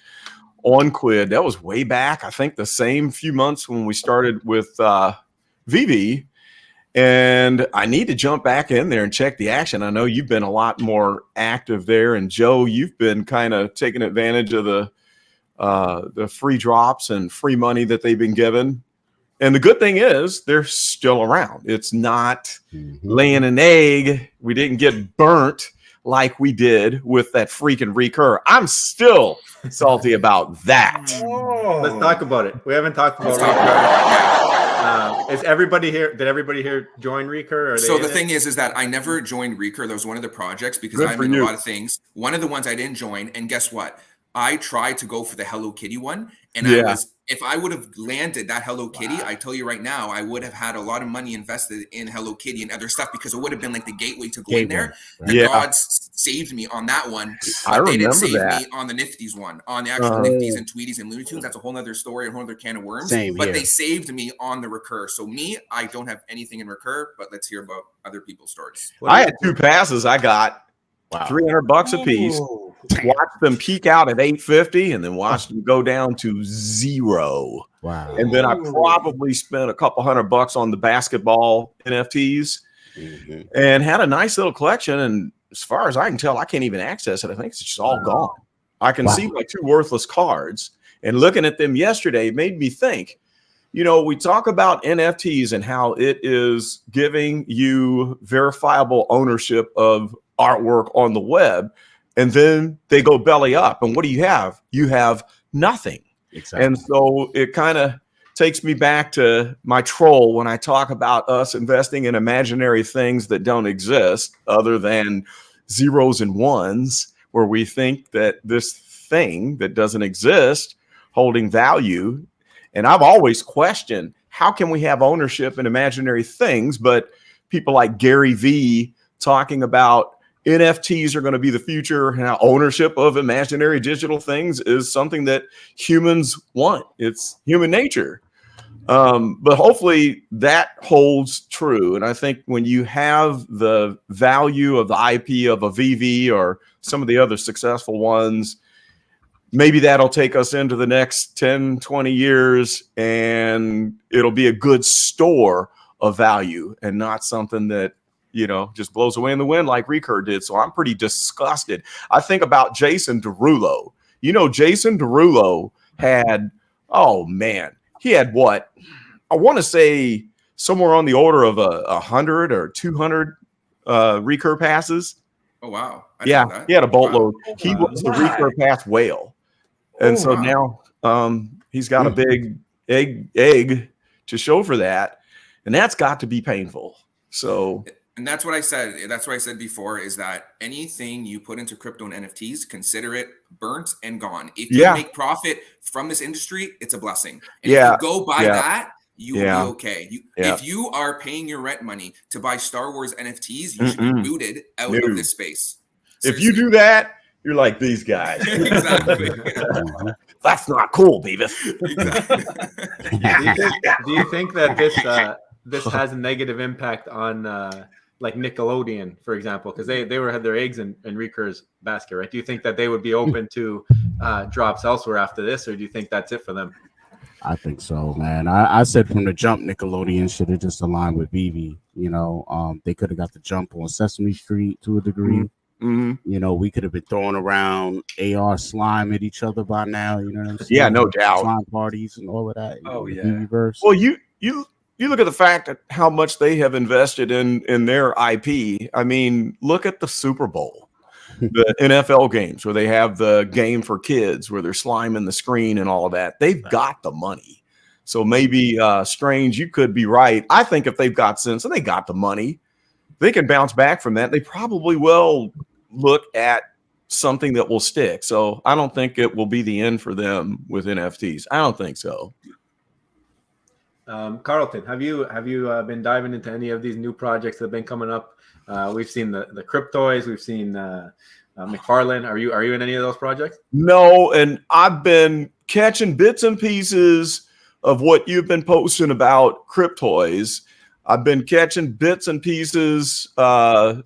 on Quid. That was way back. I think the same few months when we started with Vivi. And I need to jump back in there and check the action. I know you've been a lot more active there, and Joe, you've been kind of taking advantage of the free drops and free money that they've been given. And the good thing is they're still around. It's not laying an egg. We didn't get burnt like we did with that freaking recur. I'm still salty about that. Let's talk about it. We haven't talked about recur. Is everybody here? Did everybody here join Recur? So the thing is that I never joined Recur. That was one of the projects because I'm in a lot of things. One of the ones I didn't join, and guess what? I tried to go for the Hello Kitty one, and if I would have landed that Hello Kitty, I tell you right now, I would have had a lot of money invested in Hello Kitty and other stuff because it would have been like the gateway to go in there. The gods saved me on that one. But they didn't save me on the Nifties one, on the actual Nifties and Tweeties and Looney Tunes. That's a whole other story, a whole other can of worms. But they saved me on the Recur. So me, I don't have anything in Recur, but let's hear about other people's stories. I had 2 passes. I got $300 a piece. Watched them peak out at 850 and then watched them go down to 0. Wow. And then I probably spent a couple $100 on the basketball NFTs and had a nice little collection. And as far as I can tell, I can't even access it. I think it's just all gone. I can see my 2 worthless cards, and looking at them yesterday made me think, we talk about NFTs and how it is giving you verifiable ownership of artwork on the web. And then they go belly up. And what do you have? You have nothing. Exactly. And so it kind of takes me back to my troll when I talk about us investing in imaginary things that don't exist other than zeros and ones, where we think that this thing that doesn't exist holding value. And I've always questioned, how can we have ownership in imaginary things? But people like Gary Vee talking about NFTs are going to be the future, and ownership of imaginary digital things is something that humans want. It's human nature. But hopefully that holds true. And I think when you have the value of the IP of a Vivi or some of the other successful ones, maybe that'll take us into the next 10, 20 years, and it'll be a good store of value and not something that just blows away in the wind like Recur did. So I'm pretty disgusted. I think about Jason Derulo. Jason Derulo had, he had what? I want to say somewhere on the order of 100 or 200 Recur passes. Oh, wow. He had a boatload. Wow. He was the Recur pass whale. And now he's got a big egg to show for that. And that's got to be painful. So... And that's what I said. That's what I said before, is that anything you put into crypto and NFTs, consider it burnt and gone. If you make profit from this industry, it's a blessing. And if you go buy that, you will be okay. If you are paying your rent money to buy Star Wars NFTs, you should be booted out of this space. Seriously. If you do that, You're like these guys. Exactly. That's not cool, Beavis. Do you think that this has a negative impact on like Nickelodeon, for example, because they had their eggs in Recur's basket, right? Do you think that they would be open to drops elsewhere after this, or do you think that's it for them? I think so, man. I said from the jump, Nickelodeon should have just aligned with Vivi. You know, they could have got the jump on Sesame Street to a degree. Mm-hmm. You know, we could have been throwing around AR slime at each other by now. You know what I'm saying? Yeah, no doubt. Slime parties and all of that. Oh, yeah. Vivi-verse. Well, you look at the fact that how much they have invested in their IP. I mean, look at the Super Bowl, the NFL games where they have the game for kids where they're sliming the screen and all of that. They've got the money. So maybe Strange, you could be right. I think if they've got sense and they got the money, they can bounce back from that. They probably will look at something that will stick. So I don't think it will be the end for them with NFTs. I don't think so. Carlton, have you been diving into any of these new projects that have been coming up? We've seen the Cryptoys, we've seen McFarlane. Are you in any of those projects? No, and I've been catching bits and pieces of what you've been posting about Cryptoys. I've been catching bits and pieces of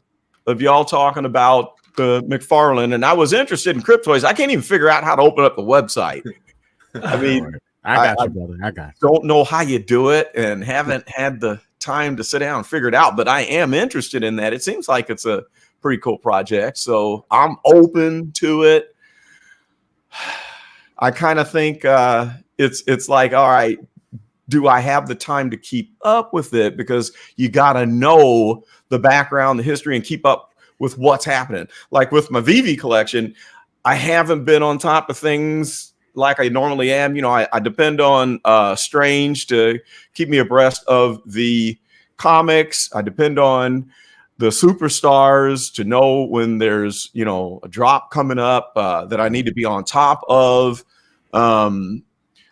y'all talking about the McFarlane, and I was interested in Cryptoys. I can't even figure out how to open up the website. I mean, I got you, brother. I got you. Don't know how you do it and haven't had the time to sit down and figure it out, but I am interested in that. It seems like it's a pretty cool project, so I'm open to it. I kind of think it's like, all right, do I have the time to keep up with it? Because you got to know the background, the history, and keep up with what's happening. Like with my Vivi collection, I haven't been on top of things like I normally am. You know, I depend on Strange to keep me abreast of the comics. I depend on the superstars to know when there's, you know, a drop coming up that I need to be on top of.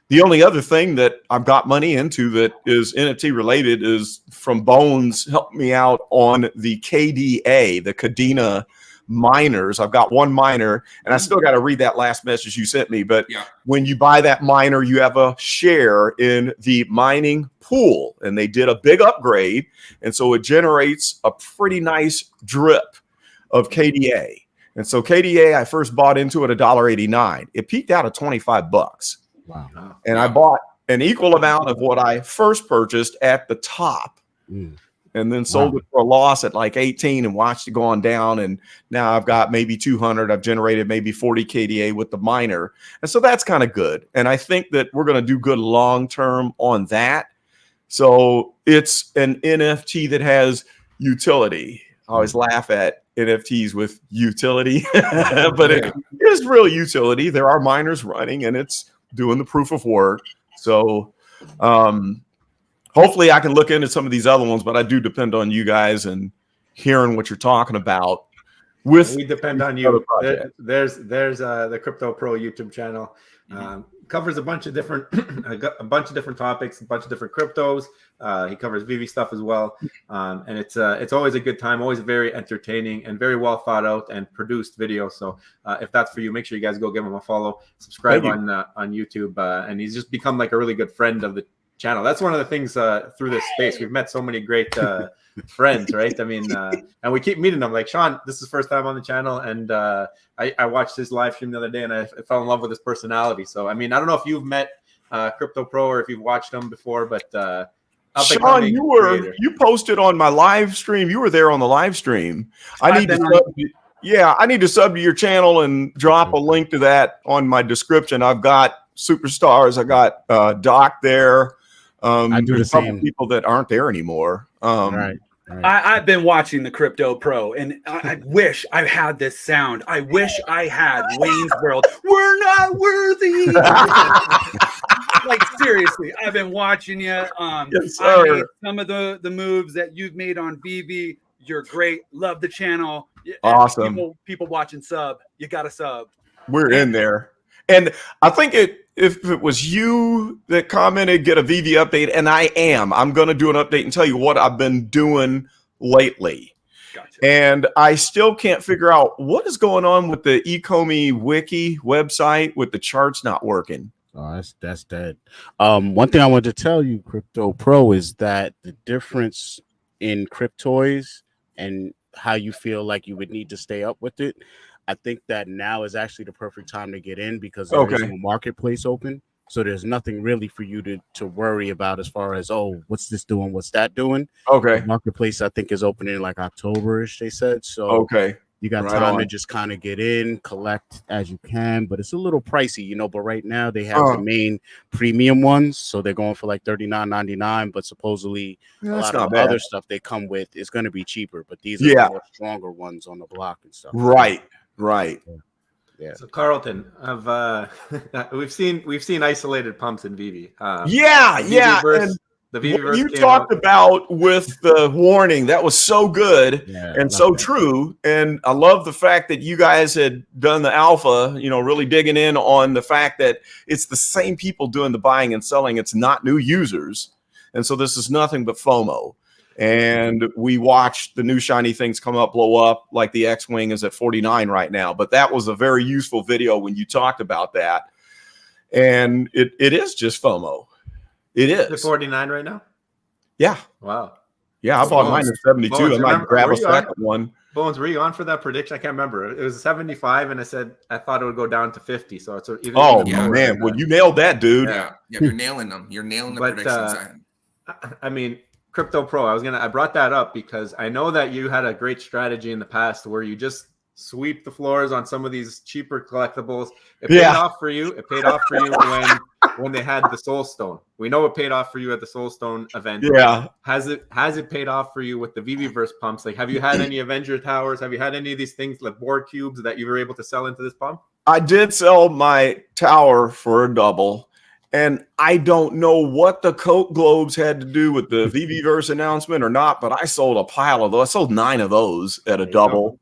The only other thing that I've got money into that is NFT related is from Bones helped me out on the KDA, the Kadena miners. I've got one miner, and I still got to read that last message you sent me. But Yeah. when you buy that miner, you have a share in the mining pool, and they did a big upgrade, and so it generates a pretty nice drip of KDA. And so KDA, I first bought into it $1.89. It peaked out at $25. Wow. And I bought an equal amount of what I first purchased at the top, and then sold it for a loss at like 18 and watched it go on down. And now I've got maybe 200. I've generated maybe 40 KDA with the miner. And so that's kind of good. And I think that we're going to do good long term on that. So it's an NFT that has utility. I always laugh at NFTs with utility, but it is real utility. There are miners running and it's doing the proof of work. So hopefully I can look into some of these other ones, but I do depend on you guys and hearing what you're talking about. We depend on you. There's the Crypto Pro YouTube channel. Covers a bunch of different topics, a bunch of different cryptos. He covers Vivi stuff as well, and it's always a good time, always very entertaining and very well thought out and produced video. So if that's for you, make sure you guys go give him a follow, subscribe on YouTube, and he's just become like a really good friend of the channel. That's one of the things through this space. We've met so many great friends, right? I mean, and we keep meeting them. Like Sean, this is his first time on the channel, and I watched his live stream the other day, and I fell in love with his personality. So, I mean, I don't know if you've met Crypto Pro or if you've watched him before, but Sean, you posted on my live stream. You were there on the live stream. I need to sub to your channel and drop a link to that on my description. I've got superstars. I got Doc there. I do the same. People that aren't there anymore. Right. I've been watching the Crypto Pro, and I wish I had this sound. I wish I had Wayne's World. We're not worthy. Like seriously, I've been watching you. Yes, I sir. made some of the moves that you've made on Vivi. You're great. Love the channel. Awesome. People watching sub. You got to sub. We're in there. And I think if it was you that commented, get a Vivi update, and I'm going to do an update and tell you what I've been doing lately. Gotcha. And I still can't figure out what is going on with the Ecomi Wiki website with the charts not working. Oh, that's dead. One thing I wanted to tell you, Crypto Pro, is that the difference in Cryptoys and how you feel like you would need to stay up with it, I think that now is actually the perfect time to get in because there is no marketplace open. So there's nothing really for you to worry about as far as, oh, what's this doing? What's that doing? Okay. The marketplace, I think, is opening like October-ish, they said. So Okay. you got time to just kind of get in, collect as you can, but it's a little pricey, you know. But right now they have the main premium ones, so they're going for like $39.99. But supposedly a lot of the other stuff they come with is going to be cheaper. But these are the more stronger ones on the block and stuff. Right. Yeah. So Carlton, we've seen isolated pumps in Vivi. And The Vivi verse you talked about with the warning, that was so good and so true. And I love the fact that you guys had done the alpha, you know, really digging in on the fact that it's the same people doing the buying and selling. It's not new users. And so this is nothing but FOMO. And we watched the new shiny things come up, blow up, like the X-Wing is at 49 right now. But that was a very useful video when you talked about that. And it is just FOMO. It is. It's 49 right now? Yeah. Wow. Yeah, I bought mine at 72. Bones, I might grab a second one. Bones, were you on for that prediction? I can't remember. It was 75, and I said I thought it would go down to 50. So it's even man. Well, you nailed that, dude. Yeah, you're nailing them. You're nailing the predictions. I mean, Crypto Pro, I brought that up because I know that you had a great strategy in the past where you just sweep the floors on some of these cheaper collectibles. It paid off for you. It paid off for you when they had the Soul Stone. We know it paid off for you at the Soul Stone event. Yeah. Has it paid off for you with the Viviverse pumps? Like, have you had any Avenger Towers? Have you had any of these things like board cubes that you were able to sell into this pump? I did sell my tower for a double. And I don't know what the Coke Globes had to do with the Viviverse announcement or not, but I sold a pile of those. I sold 9 of those at a double.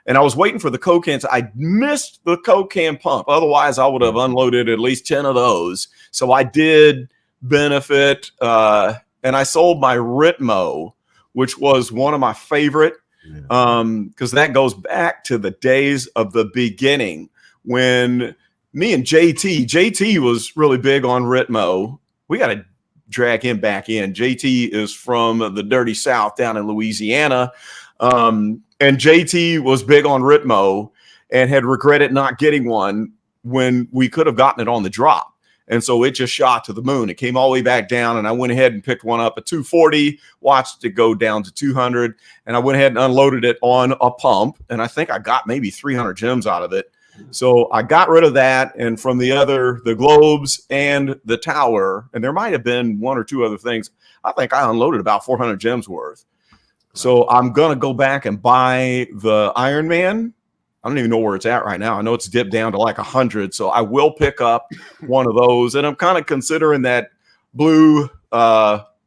And I was waiting for the Coke cans. I missed the Coke can pump. Otherwise, I would have unloaded at least 10 of those. So I did benefit. And I sold my Ritmo, which was one of my favorite, because that goes back to the days of the beginning when me and JT was really big on Ritmo. We got to drag him back in. JT is from the dirty South down in Louisiana. And JT was big on Ritmo and had regretted not getting one when we could have gotten it on the drop. And so it just shot to the moon. It came all the way back down, and I went ahead and picked one up at 240, watched it go down to 200, and I went ahead and unloaded it on a pump, and I think I got maybe 300 gems out of it. So I got rid of that, and from the globes and the tower, and there might have been 1 or 2 other things, I think I unloaded about 400 gems worth. So I'm going to go back and buy the Iron Man. I don't even know where it's at right now. I know it's dipped down to like 100. So I will pick up one of those. And I'm kind of considering that blue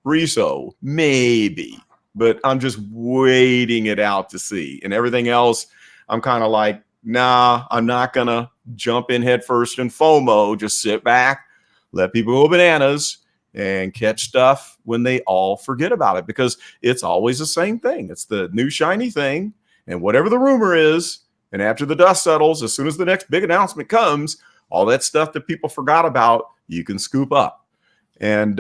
Riso, maybe. But I'm just waiting it out to see. And everything else, I'm kind of like, nah, I'm not going to jump in head first and FOMO. Just sit back, let people go bananas, and catch stuff when they all forget about it, because it's always the same thing. It's the new shiny thing, and whatever the rumor is, and after the dust settles, as soon as the next big announcement comes, all that stuff that people forgot about, you can scoop up. And,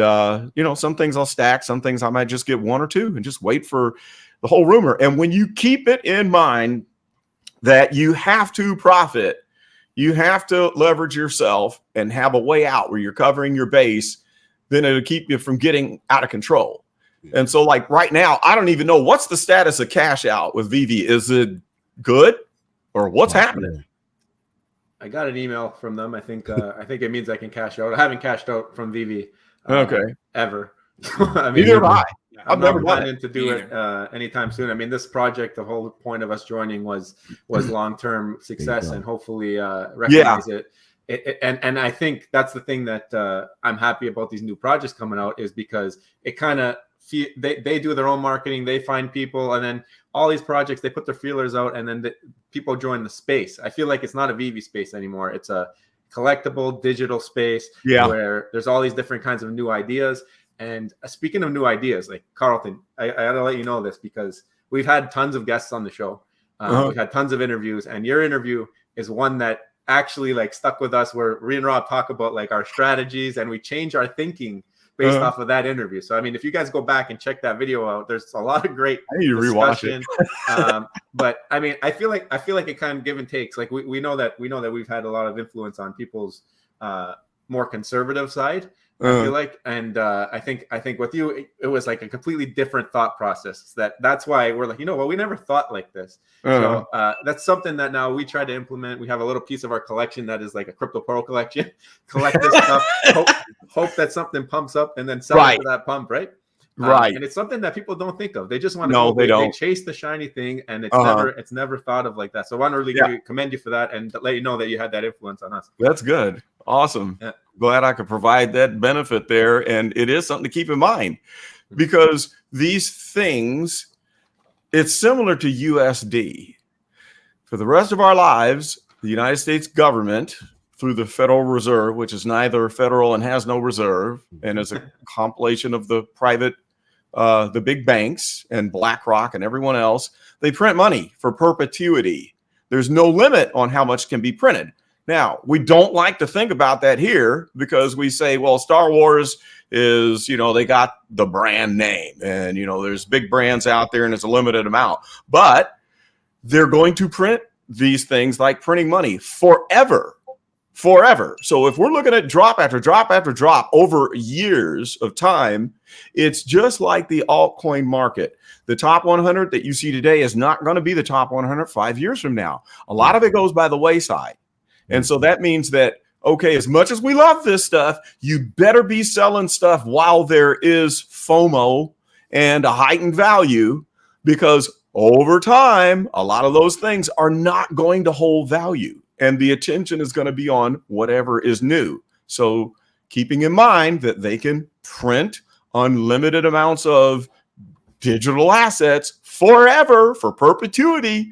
some things I'll stack, some things I might just get 1 or 2 and just wait for the whole rumor. And when you keep it in mind that you have to profit, you have to leverage yourself and have a way out where you're covering your base, then it'll keep you from getting out of control. And so like right now, I don't even know what's the status of cash out with Vivi. Is it good or what's happening? I got an email from them. I think it means I can cash out. I haven't cashed out from Vivi ever. I mean, neither have I. I'm never planning to do it anytime soon. I mean, this project, the whole point of us joining was long-term success and hopefully recognize it. And I think that's the thing that I'm happy about these new projects coming out, is because it kind of they do their own marketing, they find people, and then all these projects, they put their feelers out, and then people join the space. I feel like it's not a Vivi space anymore. It's a collectible digital space where there's all these different kinds of new ideas. And speaking of new ideas, like Carlton, I gotta let you know this, because we've had tons of guests on the show. We've had tons of interviews, and your interview is one that actually like stuck with us, where me and Rob talk about like our strategies, and we change our thinking based off of that interview. So I mean, if you guys go back and check that video out, there's a lot of great discussion. But I mean, I feel like it kind of give and takes. Like we know that we've had a lot of influence on people's more conservative side. I feel like, and I think with you, it was like a completely different thought process. That's why we're like, you know, well, we never thought like this. So that's something that now we try to implement. We have a little piece of our collection that is like a crypto pearl collection. Collect this stuff, hope that something pumps up, and then sell it for that pump, right? Right. And it's something that people don't think of. They just want to No, they don't. They chase the shiny thing, and it's never thought of like that. So I want to really commend you for that, and let you know that you had that influence on us. That's good. Awesome. Yeah. Glad I could provide that benefit there. And it is something to keep in mind, because these things, it's similar to USD. For the rest of our lives, the United States government, through the Federal Reserve, which is neither federal and has no reserve, and is a compilation of the private, the big banks and BlackRock and everyone else, they print money for perpetuity. There's no limit on how much can be printed. Now, we don't like to think about that here, because we say, well, Star Wars is, you know, they got the brand name, and, you know, there's big brands out there and it's a limited amount, but they're going to print these things like printing money forever. So if we're looking at drop after drop after drop over years of time, it's just like the altcoin market. The top 100 that you see today is not going to be the top 100 5 years from now. A lot of it goes by the wayside. And so that means that, okay, as much as we love this stuff, you better be selling stuff while there is FOMO and a heightened value, because over time, a lot of those things are not going to hold value, and the attention is going to be on whatever is new. So keeping in mind that they can print unlimited amounts of digital assets forever, for perpetuity,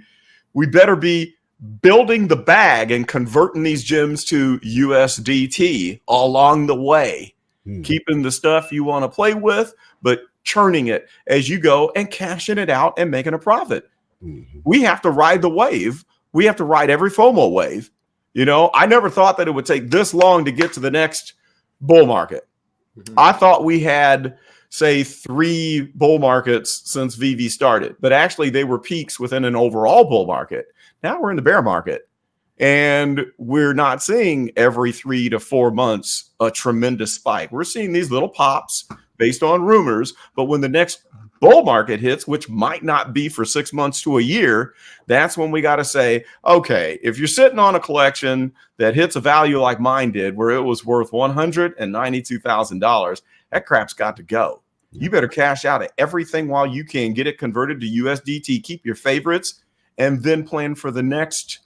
we better be building the bag and converting these gems to USDT along the way, keeping the stuff you want to play with, but churning it as you go and cashing it out and making a profit. We have to ride the wave. We have to ride every FOMO wave. You know, I never thought that it would take this long to get to the next bull market. I thought we had, say, 3 bull markets since Vivi started, but actually they were peaks within an overall bull market. Now we're in the bear market, and we're not seeing every 3 to 4 months a tremendous spike. We're seeing these little pops based on rumors, but when the next bull market hits, which might not be for 6 months to a year, that's when we got to say, okay, if you're sitting on a collection that hits a value like mine did, where it was worth $192,000, that crap's got to go. You better cash out of everything while you can, get it converted to USDT, keep your favorites, and then plan for the next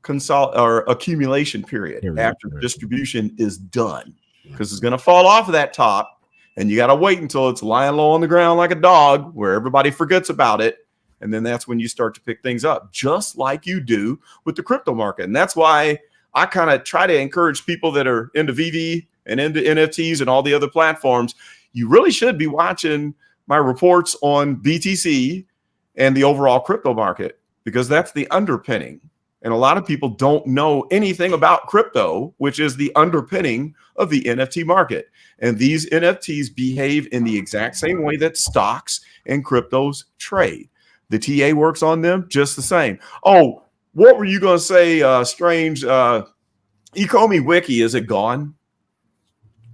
accumulation period after distribution is done, because it's going to fall off of that top, and you got to wait until it's lying low on the ground like a dog, where everybody forgets about it, and then that's when you start to pick things up, just like you do with the crypto market. And that's why I kind of try to encourage people that are into Vivi and into NFTs and all the other platforms. You really should be watching my reports on BTC and the overall crypto market, because that's the underpinning. And a lot of people don't know anything about crypto, which is the underpinning of the NFT market. And these NFTs behave in the exact same way that stocks and cryptos trade. The TA works on them just the same. Oh, what were you going to say, Strange? Ecomi Wiki, is it gone?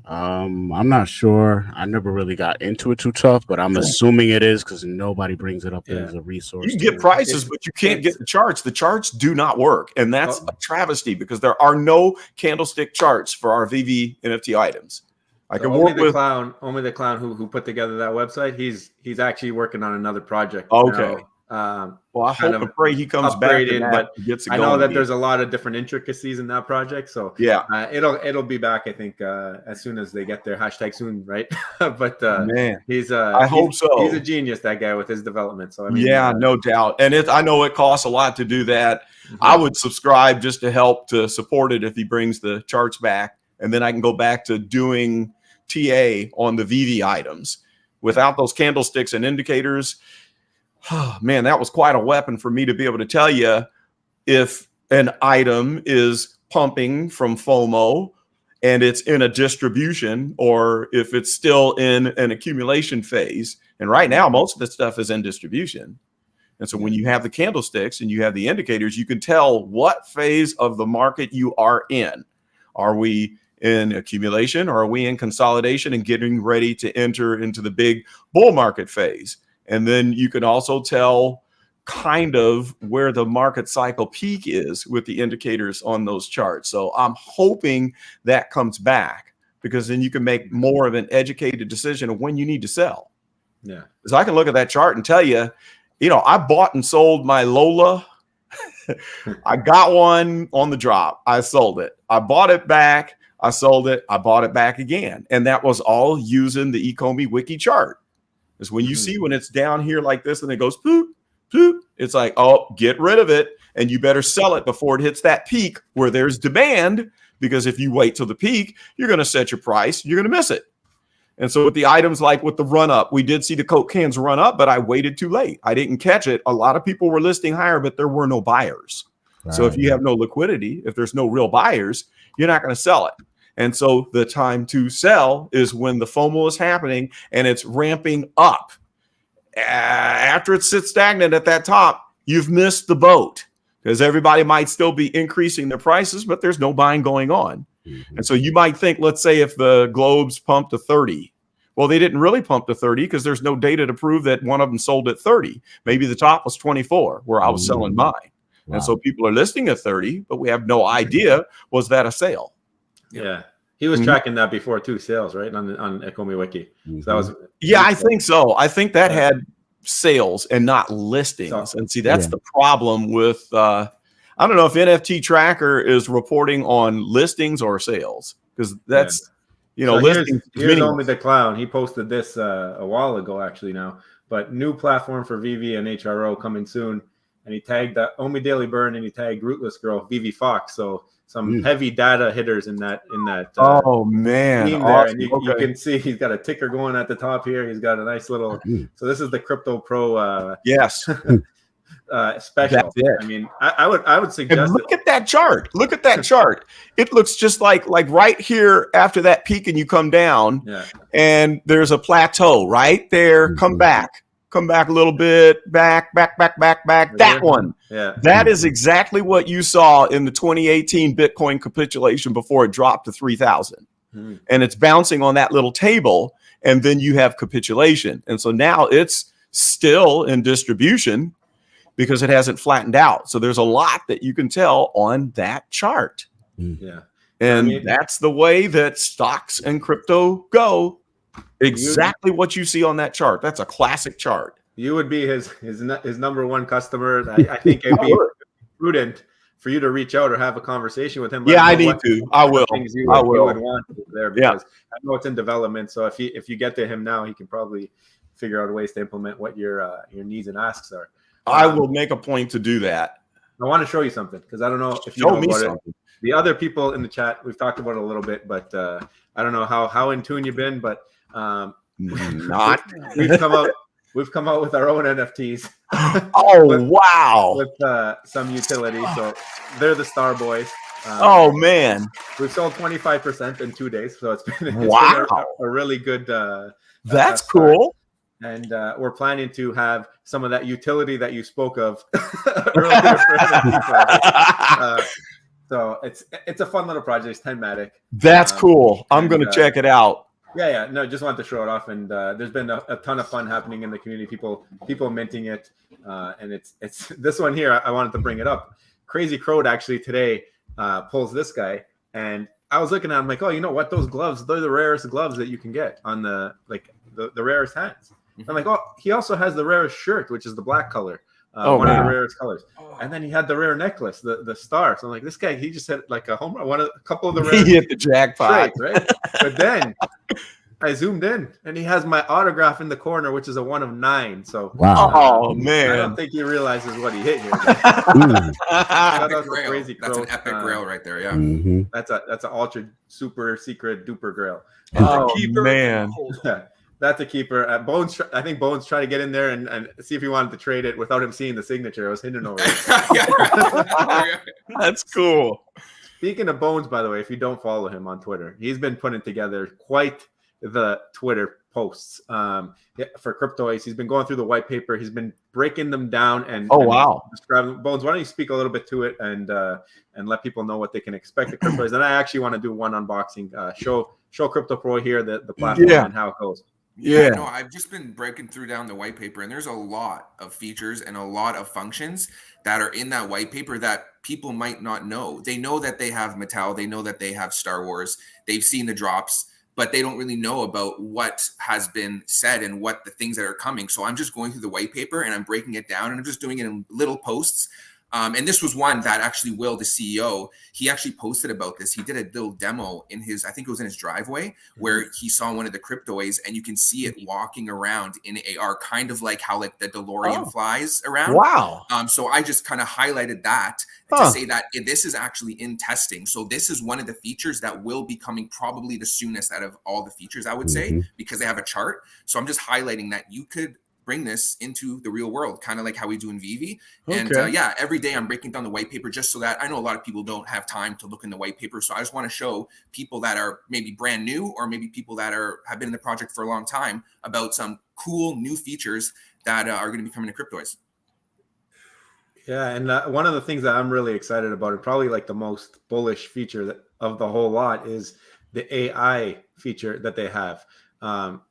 I'm not sure. I never really got into it too tough, but I'm assuming it is, because nobody brings it up as a resource. You can get prices, but you can't get the charts. The charts do not work, and that's a travesty, because there are no candlestick charts for our Vivi NFT items. I can work with only the clown who put together that website. He's actually working on another project. Okay. Now. Well, I hope and pray he comes back, but I know that there's a lot of different intricacies in that project. So yeah, it'll be back, I think, as soon as they get their hashtag soon, right? But man, I hope so. He's a genius, that guy, with his development. So I mean, yeah, no doubt. And I know it costs a lot to do that. I would subscribe just to help to support it if he brings the charts back, and then I can go back to doing TA on the Vivi items. Without those candlesticks and indicators, man, that was quite a weapon for me to be able to tell you if an item is pumping from FOMO and it's in a distribution, or if it's still in an accumulation phase. And right now, most of the stuff is in distribution. And so when you have the candlesticks and you have the indicators, you can tell what phase of the market you are in. Are we in accumulation, or are we in consolidation and getting ready to enter into the big bull market phase? And then you can also tell kind of where the market cycle peak is with the indicators on those charts. So I'm hoping that comes back, because then you can make more of an educated decision of when you need to sell. Yeah. Because I can look at that chart and tell you, I bought and sold my Lola. I got one on the drop. I sold it. I bought it back. I sold it. I bought it back again. And that was all using the Ecomi Wiki chart. Because when you see when it's down here like this and it goes poop, poop, it's like, oh, get rid of it. And you better sell it before it hits that peak where there's demand. Because if you wait till the peak, you're going to set your price. You're going to miss it. And so with the items like with the run up, we did see the Coke cans run up, but I waited too late. I didn't catch it. A lot of people were listing higher, but there were no buyers. Right. So if you have no liquidity, if there's no real buyers, you're not going to sell it. And so the time to sell is when the FOMO is happening and it's ramping up. After it sits stagnant at that top, you've missed the boat, because everybody might still be increasing their prices, but there's no buying going on. Mm-hmm. And so you might think, let's say if the globes pumped to 30, well, they didn't really pump to 30 because there's no data to prove that one of them sold at 30. Maybe the top was 24 where I was selling mine. Wow. And so people are listing at 30, but we have no idea, was that a sale? Yeah. He was tracking that before too, sales, right? On Ecomi Wiki. So that was I think so. I think that had sales and not listings. And see, that's the problem with I don't know if NFT Tracker is reporting on listings or sales, because that's so listings. Here's Only the Clown. He posted this a while ago actually now, but new platform for Vivi and HRO coming soon. And he tagged Omi Daily Burn, and he tagged Rootless Girl, Vivi Fox. So some heavy data hitters in that. Oh man! Awesome. There. And you can see he's got a ticker going at the top here. He's got a nice little. So this is the Crypto Pro. Special. I mean, I would suggest. And look at that chart. Look at that chart. It looks just like right here after that peak, and you come down, and there's a plateau right there. Come back a little bit, back. That one. Yeah. That is exactly what you saw in the 2018 Bitcoin capitulation before it dropped to 3,000. And it's bouncing on that little table, and then you have capitulation. And so now it's still in distribution because it hasn't flattened out. So there's a lot that you can tell on that chart. Yeah. And that's the way that stocks and crypto go. Exactly what you see on that chart. That's a classic chart. You would be his number one customer. I think it'd be prudent for you to reach out or have a conversation with him. Yeah, I need to. I will. I will. You would want there, because I know it's in development. So if you get to him now, he can probably figure out ways to implement what your needs and asks are. I will make a point to do that. I want to show you something, because I don't know if you know about it. The other people in the chat, we've talked about it a little bit, but I don't know how in tune you've been, but not. We've come out with our own NFTs. Wow! With some utility, so they're the STARBOYs. Oh man! We've sold 25% in 2 days, so it's been a really good. That's cool. And we're planning to have some of that utility that you spoke of earlier. So it's a fun little project. It's 10-matic. That's cool. I'm going to check it out. Yeah. No, just wanted to show it off. And there's been a ton of fun happening in the community. People minting it. And it's this one here. I wanted to bring it up. Crazy Crowd actually today pulls this guy. And I was looking at him like, oh, you know what? Those gloves, they're the rarest gloves that you can get on the rarest hands. I'm like, oh, he also has the rarest shirt, which is the black color. One of the rarest colors. And then he had the rare necklace, the star. So I'm like, this guy, he just hit like a home run, a couple of the rare. He hit the jackpot. Right? But then I zoomed in, and he has my autograph in the corner, which is a 1 of 9. So oh man, I don't think he realizes what he hit here. Crazy That's an epic grail right there. Yeah, that's an ultra super secret duper grail. Oh man. That's a keeper. Bones, I think Bones tried to get in there and see if he wanted to trade it without him seeing the signature. It was hidden over it. That's cool. Speaking of Bones, by the way, if you don't follow him on Twitter, he's been putting together quite the Twitter posts for Cryptoys. He's been going through the white paper. He's been breaking them down and describing. Bones, why don't you speak a little bit to it and let people know what they can expect at Cryptoys? And I actually want to do one unboxing. Show Crypto Pro here the platform and how it goes. Yeah, no, I've just been breaking through down the white paper, and there's a lot of features and a lot of functions that are in that white paper that people might not know. They know that they have Mattel, they know that they have Star Wars, they've seen the drops, but they don't really know about what has been said and what the things that are coming. So I'm just going through the white paper and I'm breaking it down and I'm just doing it in little posts. And this was one that actually Will, the CEO, he actually posted about this. He did a little demo in his, I think it was in his driveway, where he saw one of the Cryptoys and you can see it walking around in AR, kind of like how like the DeLorean flies around. Wow. So I just kind of highlighted that to say that this is actually in testing. So this is one of the features that will be coming probably the soonest out of all the features, I would say, because they have a chart. So I'm just highlighting that you could bring this into the real world, kind of like how we do in Vivi. And every day I'm breaking down the white paper just so that I know a lot of people don't have time to look in the white paper. So I just want to show people that are maybe brand new or maybe people that have been in the project for a long time about some cool new features that are going to be coming to Cryptoys. Yeah, and one of the things that I'm really excited about, and probably like the most bullish feature of the whole lot, is the AI feature that they have.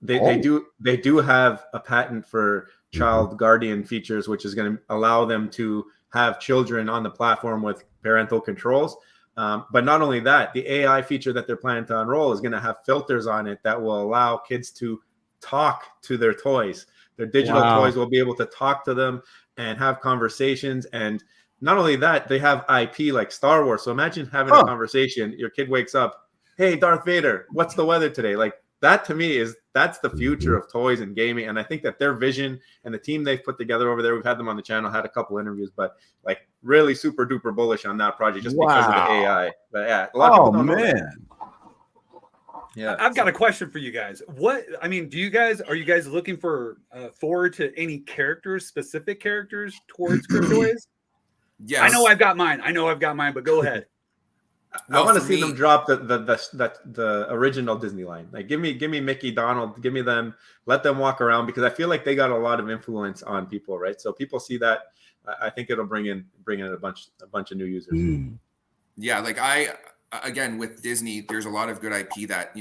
They do have a patent for child guardian features, which is going to allow them to have children on the platform with parental controls. But not only that, the AI feature that they're planning to unroll is going to have filters on it that will allow kids to talk to their toys. Their digital toys will be able to talk to them and have conversations. And not only that, they have IP like Star Wars. So imagine having a conversation. Your kid wakes up, "Hey, Darth Vader, what's the weather today?" Like, that to me that's the future of toys and gaming. And I think that their vision and the team they've put together over there, we've had them on the channel, had a couple interviews, but like really super duper bullish on that project just because of the AI. But yeah, a lot of people don't know that. Yeah, I've got a question for you guys. Are you guys looking for forward to any characters, specific characters towards Cryptoys? Yes. I know I've got mine, but go ahead. I want to see them drop the original Disney line. Like give me Mickey, Donald, give me them, let them walk around, because I feel like they got a lot of influence on people, right? So people see that. I think it'll bring in a bunch of new users. Yeah, like again with Disney, there's a lot of good IP that,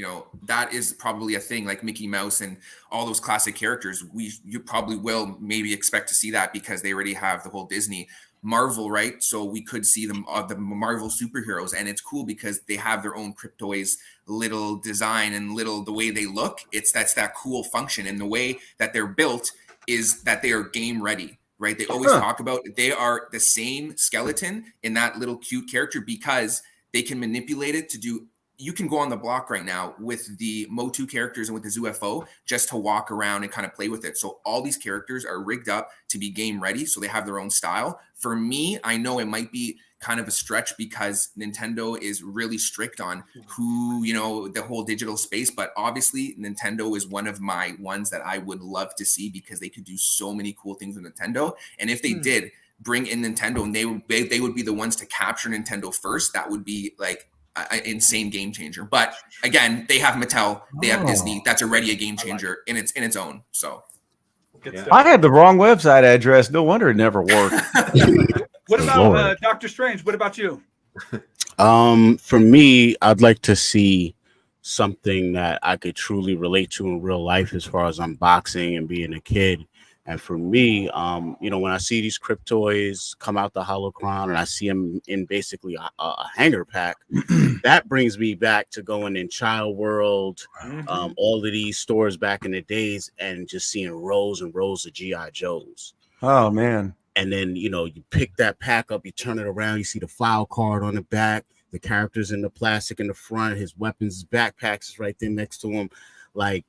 that is probably a thing, like Mickey Mouse and all those classic characters. You probably will maybe expect to see that because they already have the whole Disney. Marvel, right? So we could see them the Marvel superheroes, and it's cool because they have their own Cryptoys little design and the way they look. That's that cool function, and the way that they're built is that they are game ready, right? They always talk about they are the same skeleton in that little cute character because they can manipulate it to do. You can go on the block right now with the Motu characters and with the ZUFO just to walk around and kind of play with it. So all these characters are rigged up to be game ready. So they have their own style. For me, I know it might be kind of a stretch because Nintendo is really strict on who, the whole digital space. But obviously Nintendo is one of my ones that I would love to see because they could do so many cool things with Nintendo. And if they did bring in Nintendo and they would be the ones to capture Nintendo first, that would be like an insane game changer. But again, they have Mattel, they have Disney. That's already a game changer in its own. So I had the wrong website address. No wonder it never worked. What about Dr. Strange? What about you? For me, I'd like to see something that I could truly relate to in real life as far as unboxing and being a kid. And for me, when I see these Cryptoys come out the Holocron and I see them in basically a hanger pack, that brings me back to going in Child World, all of these stores back in the days, and just seeing rows and rows of G.I. Joes. Oh, man. And then, you pick that pack up, you turn it around, you see the file card on the back, the characters in the plastic in the front, his weapons, his backpacks is right there next to him. Like,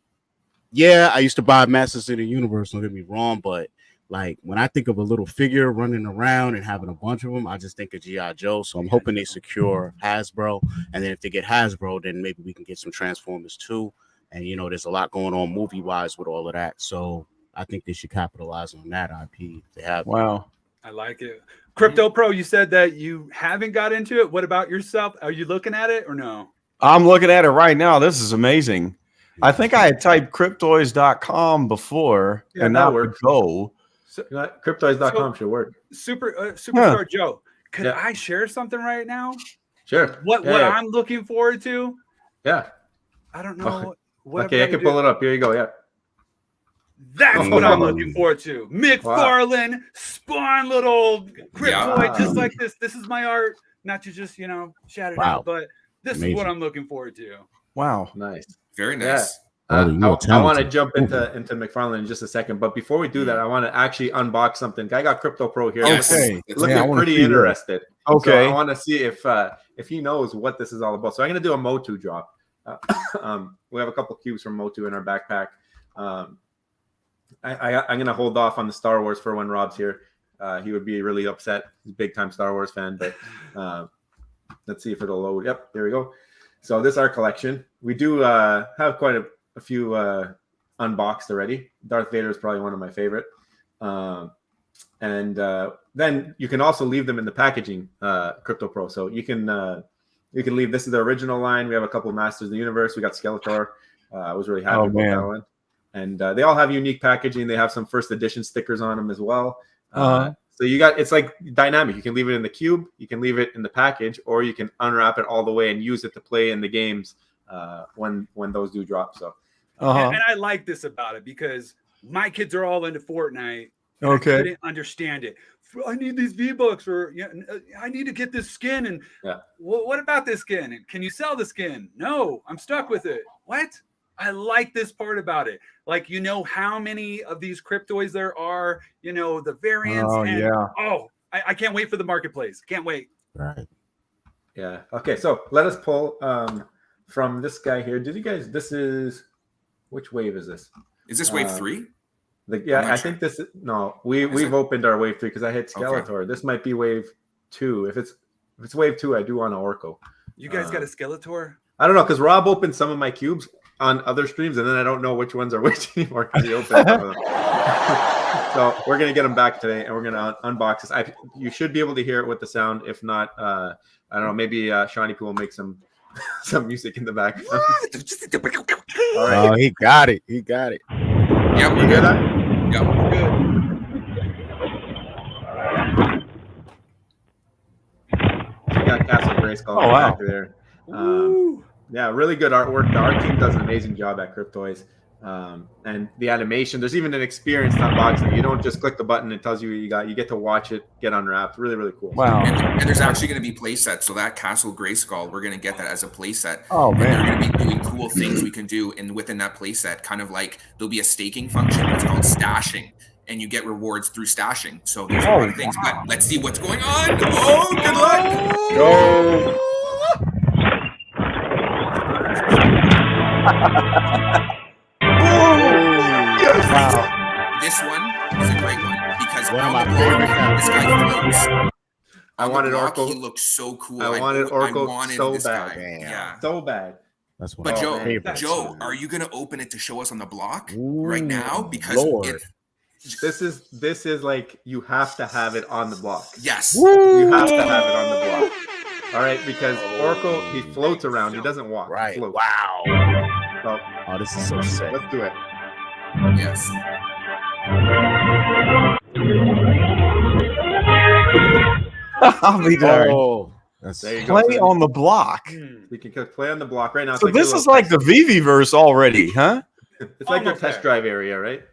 yeah, I used to buy Masters of the Universe, don't get me wrong, but like when I think of a little figure running around and having a bunch of them, I just think of G.I. Joe. So I'm hoping they secure Hasbro. And then if they get Hasbro, then maybe we can get some Transformers too. And you know, there's a lot going on movie wise with all of that. So I think they should capitalize on that IP. They have. Wow. I like it. Crypto Pro, you said that you haven't got into it. What about yourself? Are you looking at it or no? I'm looking at it right now. This is amazing. I think I had typed cryptoys.com before, Yeah, and that now works. go. So, Cryptoys.com should work. Superstar Joe, could Yeah. I share something right now? Sure. What Yeah. I'm looking forward to? Yeah. I don't know. What Okay, I can pull it up. Here you go. Yeah. That's what I'm looking forward to. McFarlane, spawn little Cryptoid, Yeah. just like this. This is my art. Not to just, shout it out, but this is what I'm looking forward to. Wow. Nice. Very nice. I want to jump into McFarlane in just a second, but before we do that, I want to actually unbox something. I got Crypto Pro here. Okay. Looking pretty interested. Okay. So I want to see if he knows what this is all about. So I'm going to do a Motu drop. We have a couple cubes from Motu in our backpack. I'm going to hold off on the Star Wars for when Rob's here. He would be really upset. He's a big time Star Wars fan, but let's see if it'll load. Yep, there we go. So this is our collection. We do have quite a few unboxed already. Darth Vader is probably one of my favorite. And then you can also leave them in the packaging, Crypto Pro. So you can leave. This is the original line. We have a couple of Masters of the Universe. We got Skeletor. I was really happy about that one. And they all have unique packaging. They have some first edition stickers on them as well. So it's like dynamic. You can leave it in the cube, you can leave it in the package, or you can unwrap it all the way and use it to play in the games when those do drop. So, and I like this about it because my kids are all into Fortnite. Okay. I didn't understand it. I need these V-Bucks, or I need to get this skin. And what about this skin? And can you sell the skin? No, I'm stuck with it. What? I like this part about it. Like, how many of these Cryptoys there are, the variants. I can't wait for the marketplace. Can't wait. Right. Yeah. Okay. So let us pull from this guy here. Did you guys, which wave is this? Is this wave 3? I think this is, no, we've opened our wave 3 because I hit Skeletor. Okay. This might be wave 2. If it's wave 2, I do want an Orko. You guys got a Skeletor? I don't know, because Rob opened some of my cubes on other streams, and then I don't know which ones are which anymore because he opened some of them. So we're gonna get them back today, and we're gonna unbox this. You should be able to hear it with the sound. If not, I don't know. Maybe Shawnee Pool will make some music in the background. All right. Oh, he got it. He got it. Yeah, we're good. Yeah, we're good. We got Castle Grayskull back there. Yeah, really good artwork. The art team does an amazing job at Cryptoys. And the animation, there's even an experience to unboxing. You don't just click the button, it tells you what you got. You get to watch it get unwrapped. Really, really cool. Wow. And there's actually going to be play sets. So that Castle Grayskull, we're going to get that as a play set. Oh, man. And they're going to be doing cool things we can do. And within that play set, kind of like there'll be a staking function. It's called stashing. And you get rewards through stashing. So there's a lot of things. But let's see what's going on. Oh, good luck. Go. Wow. This one is a great one because one of my favorite this guy floats. I wanted Orko. He looks so cool. I wanted Orko so this bad. guy. Yeah. So bad. That's one but of Joe, are you gonna open it to show us on the block right now? Because this is like you have to have it on the block. Yes. You have to have it on the block. All right, because Orko, he floats around. He doesn't walk. Right. Wow. So, oh, this is so sick. Let's do it. Yes. I'll be there. Oh, there you go. Play on the block. We can play on the block right now. So this is like the Vivi verse already, huh? It's like your test drive area, right?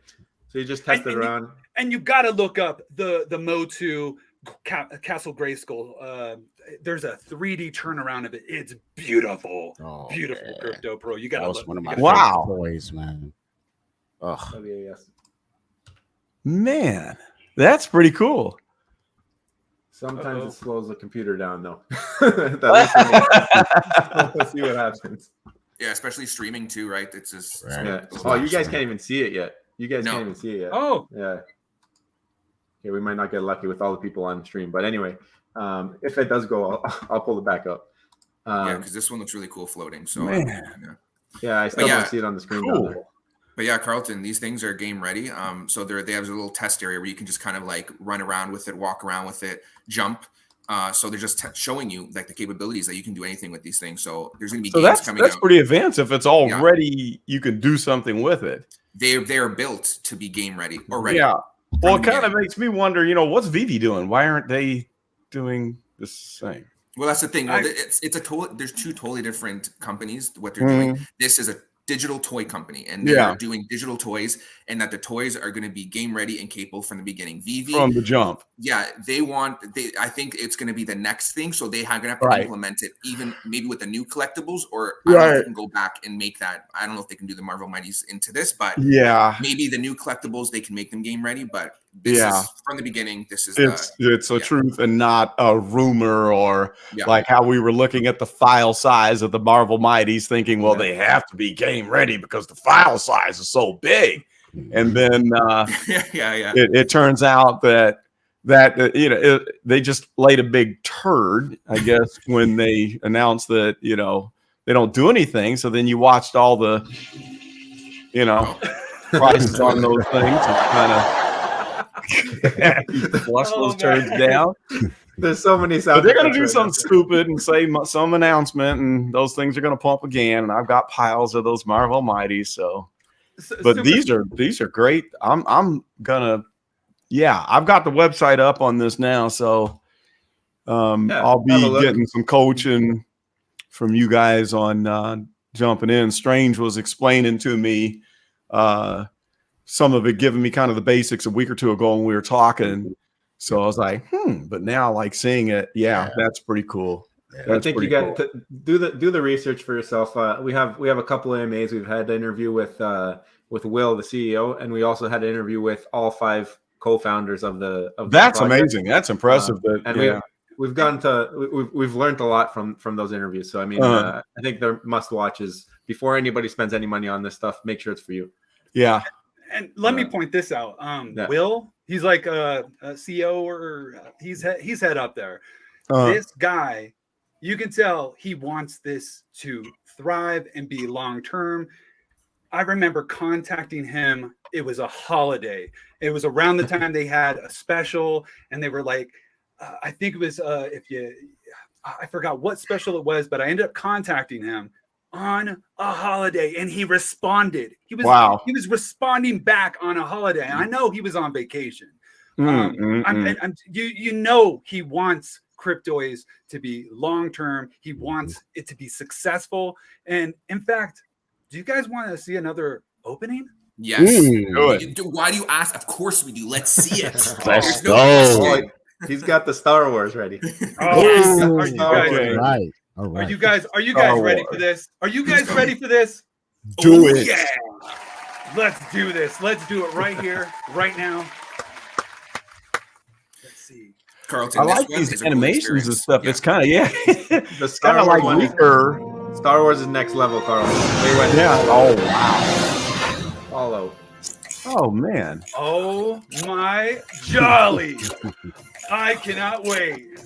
So you just test it around. And you got to look up the Motu Castle Grayskull. There's a 3D turnaround of it. It's beautiful. Beautiful, man. Crypto Pro. You got to look. One of my favorite toys, man. Oh, yes. Man, that's pretty cool. Sometimes it slows the computer down, though. Let's see what happens. Yeah, especially streaming too, right? It's just yeah. Oh, you guys can't even see it yet. You guys can't even see it yet. Oh, yeah. Okay, we might not get lucky with all the people on stream, but anyway, if it does go, I'll pull it back up. Yeah, because this one looks really cool floating. So man. Yeah, I still yeah, don't see it on the screen. down there. But yeah, Carlton, these things are game ready. So they have a little test area where you can just kind of like run around with it, walk around with it, jump. So they're just showing you like the capabilities that you can do anything with these things. So there's going to be games coming out. That's pretty advanced. If it's all ready, you can do something with it. They are built to be game ready already. Yeah. Well, it kind of makes me wonder, you know, what's Vivi doing? Why aren't they doing the same? Well, that's the thing. Well, there's two totally different companies. What they're doing. This is a digital toy company, and they're doing digital toys, and that the toys are going to be game ready and capable from the beginning. Vivi from the jump. Yeah, I think it's going to be the next thing. So they are going to have to implement it, even maybe with the new collectibles, or I don't know if they can go back and make that. I don't know if they can do the Marvel Mighties into this, but maybe the new collectibles they can make them game ready. But this is from the beginning. This is it's a truth and not a rumor, or like how we were looking at the file size of the Marvel Mighties, thinking, well, they have to be game ready because the file size is so big. And then it turns out that you know, they just laid a big turd, I guess, when they announced that, you know, they don't do anything. So then you watched all the, you know, prices on those things and kind of flush those turds down. There's so many sounds. But they're going to do something stupid and say some announcement, and those things are going to pump again. And I've got piles of those Marvel Mighties. But these are great. I'm gonna, I've got the website up on this now, so I'll be getting some coaching from you guys on jumping in. Strange was explaining to me some of it, giving me kind of the basics a week or two ago when we were talking. So I was like, but now like seeing it, that's pretty cool. I think you got to do the research for yourself. We have a couple of AMAs. We've had an interview with Will, the CEO, and we also had an interview with all 5 co-founders of the. That's amazing. That's impressive. We've learned a lot from those interviews. So I mean, I think they're must watches. Before anybody spends any money on this stuff, make sure it's for you. Yeah. And let me point this out. Will, he's like a CEO, or he's head up there. This guy, you can tell he wants this to thrive and be long term. I remember contacting him. It was a holiday. It was around the time they had a special, and they were like, I think it was I forgot what special it was, but I ended up contacting him on a holiday, and he responded. He was responding back on a holiday. And I know he was on vacation. You know, he wants Cryptoys to be long term. He wants it to be successful. And in fact, do you guys want to see another opening? Yes. Why do you ask? Of course we do. Let's see it. Let's go. He's got the Star Wars ready. Are you guys right? All right. Are you guys ready for this? Are you guys ready for this? Do it. Yeah. Let's do this. Let's do it right here, right now. Let's see. Carlton, I like these animations and stuff. Yeah. It's kind of The Star kind of Wars like weaker. Star Wars is next level, Carl. Oh wow. Follow. Oh man. Oh my jolly. I cannot wait.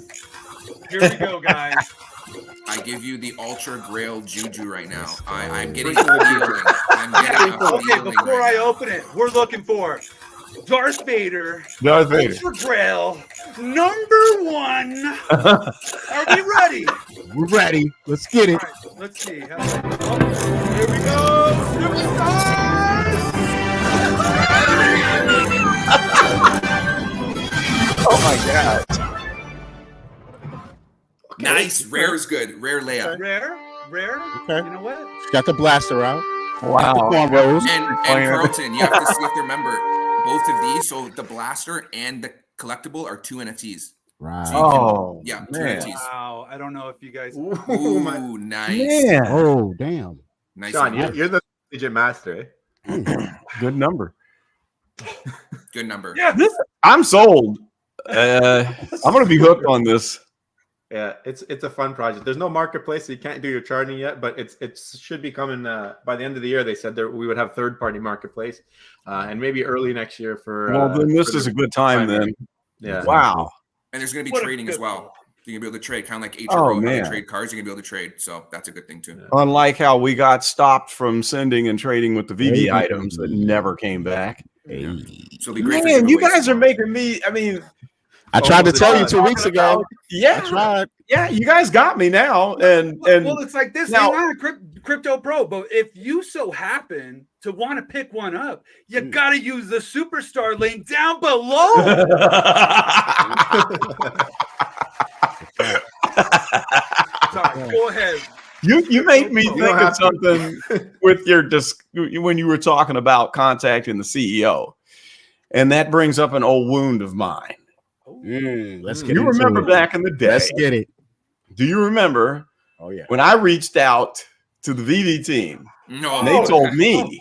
Here we go, guys. I give you the ultra grail juju right now. I'm getting a feeling. Okay, before I open it, we're looking for Darth Vader. Ultra Grail #1. Are we ready? We're ready. Let's get it. All right, let's see. Here we go. Superstars. Oh my god. Nice. Rare is good. Rare layup. Rare. Okay. You know what? Got the blaster out. Wow. Cornrows. And Carlton, you have to see if you remember both of these. So the blaster and the collectible are 2 NFTs. Right. So you can, 2 man. NFTs. Wow. I don't know if you guys. Ooh, nice. Yeah. Oh, damn. Nice. Sean, you're the legit master, Good number. Good number. Yeah. I'm sold. I'm gonna be hooked on this. Yeah, it's a fun project. There's no marketplace, so you can't do your charting yet, but it should be coming by the end of the year. They said that we would have third-party marketplace, and maybe early next year for. Well, then this is a good time then. Yeah. Wow. And there's going to be What a trading good as well. You're gonna be able to trade, kind of like Oh, HRO, how man. they trade cards. You're gonna be able to trade, so that's a good thing too. Unlike how we got stopped from sending and trading with the Vivi Hey. items that never came back. Yeah. So it'll be great. Man, for you giveaways guys are tomorrow. making me. I mean, I tried to Almost tell you done. 2 weeks ago. I yeah, tried. yeah, you guys got me now. And Well, it's like this. now- Hang on, Crypto Pro. But if you so happen to want to pick one up, you gotta use the superstar link down below. Sorry, go ahead. You made me You think don't of have to. something with your when you were talking about contacting the CEO, and that brings up an old wound of mine. Let's get You into remember it. back in the day? Let's get it. Do you remember Oh yeah. when I reached out to the Vivi team? No, And they told me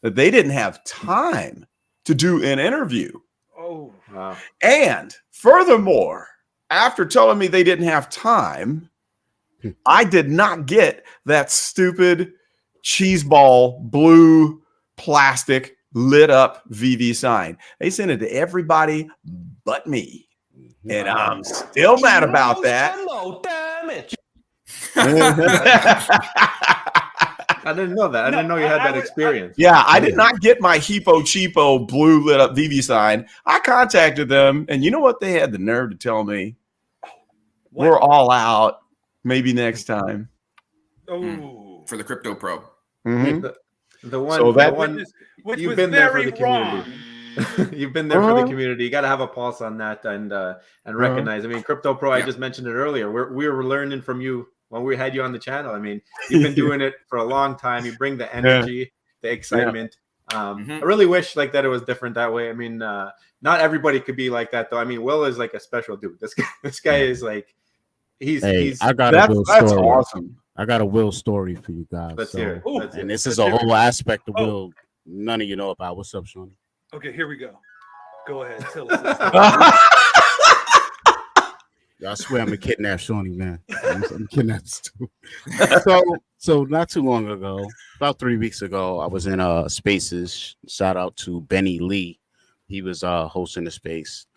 that they didn't have time to do an interview. Oh, Wow. And furthermore, after telling me they didn't have time, I did not get that stupid cheeseball blue plastic lit up VV sign. They sent it to everybody but me. And I'm still mad about that. I didn't know that. I didn't know you had that experience. Yeah, I did not get my Hippo Cheapo blue lit up VV sign. I contacted them, and you know what? They had the nerve to tell me, what? we're all out. Maybe next time. Oh, for the Crypto Pro. Mhm. The one, So that- the one which you've was been there for very the community. wrong. You've been there for the Uh-huh. community. You got to have a pulse on that and recognize. I mean, Crypto Pro. I Yeah. just mentioned it earlier. We were learning from you when we had you on the channel. I mean, you've been doing it for a long time. You bring the energy, the excitement. Mhm. I really wish like that it was different that way. I mean, not everybody could be like that though. I mean, Will is like a special dude. This guy is like he's Hey, he's. I got a Will That's story. awesome. I got a Will story for you guys. Let's So- hear it. Ooh. Let's hear and it. this is Let's a hear whole aspect of Oh. Will none of you know about. What's up, Shawnee? Okay, here we go. Go ahead. Tell us this story. I swear I'm a kidnap Shawnee, man. I'm kidnapped too. So not too long ago, about 3 weeks ago, I was in Spaces. Shout out to Benny Lee. He was hosting the space.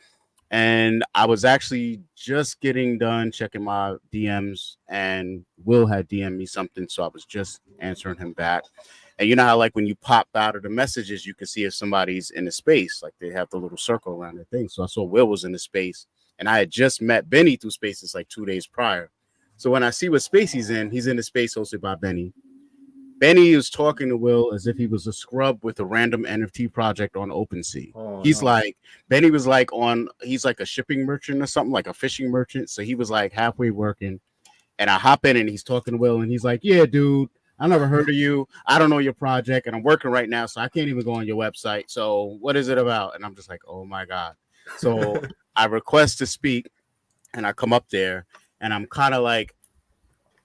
And I was actually just getting done checking my DMs, and Will had DM'd me something, so I was just answering him back. And you know how like when you pop out of the messages, you can see if somebody's in the space, like they have the little circle around their thing. So I saw Will was in the space, and I had just met Benny through Spaces like 2 days prior. So when I see what space he's in the space hosted by Benny. Benny is talking to Will as if he was a scrub with a random NFT project on OpenSea. Oh, He's no. like, Benny was like he's like a shipping merchant or something, like a fishing merchant. So he was like halfway working, and I hop in and he's talking to Will, and he's like, yeah, dude, I never heard of you. I don't know your project, and I'm working right now, so I can't even go on your website. So what is it about? And I'm just like, oh my God. So I request to speak, and I come up there, and I'm kind of like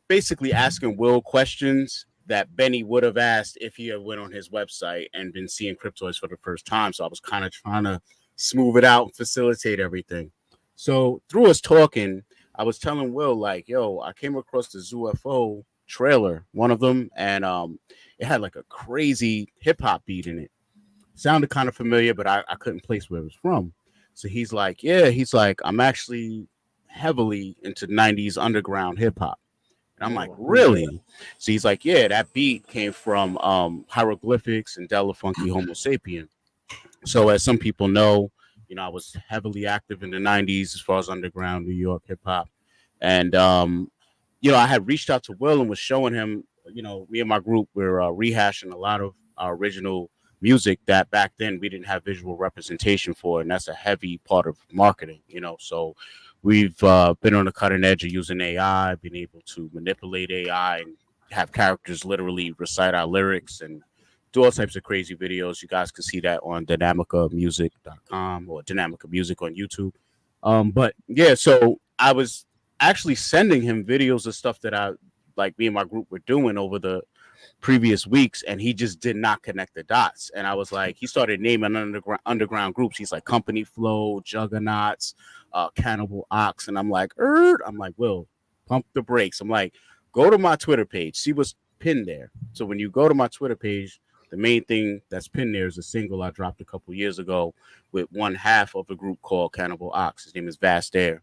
basically asking Will questions that Benny would have asked if he had went on his website and been seeing Cryptoys for the first time. So I was kind of trying to smooth it out and facilitate everything. So through us talking, I was telling Will, like, yo, I came across the ZooFO trailer, one of them, and it had like a crazy hip-hop beat in it. Sounded kind of familiar, but I couldn't place where it was from. So he's like, yeah, he's like, I'm actually heavily into 90s underground hip-hop. And I'm like, really? So he's like, yeah, that beat came from Hieroglyphics and Della Funky Homo Sapien. So as some people know, you know, I was heavily active in the 90s as far as underground New York hip hop. And, you know, I had reached out to Will and was showing him, you know, me and my group were rehashing a lot of our original music that back then we didn't have visual representation for. And that's a heavy part of marketing, you know. So we've been on the cutting edge of using AI, been able to manipulate AI and have characters literally recite our lyrics and do all types of crazy videos. You guys can see that on dynamicamusic.com or Dynamica Music on YouTube. But yeah, so I was actually sending him videos of stuff that I, like me and my group were doing over the previous weeks, and he just did not connect the dots. And I was like, he started naming underground groups. He's like Company Flow, Juggernauts, Cannibal Ox, and I'm like, Will, pump the brakes. I'm like, go to my Twitter page, see what's pinned there. So when you go to my Twitter page, the main thing that's pinned there is a single I dropped a couple years ago with one half of a group called Cannibal Ox. His name is Vast Air.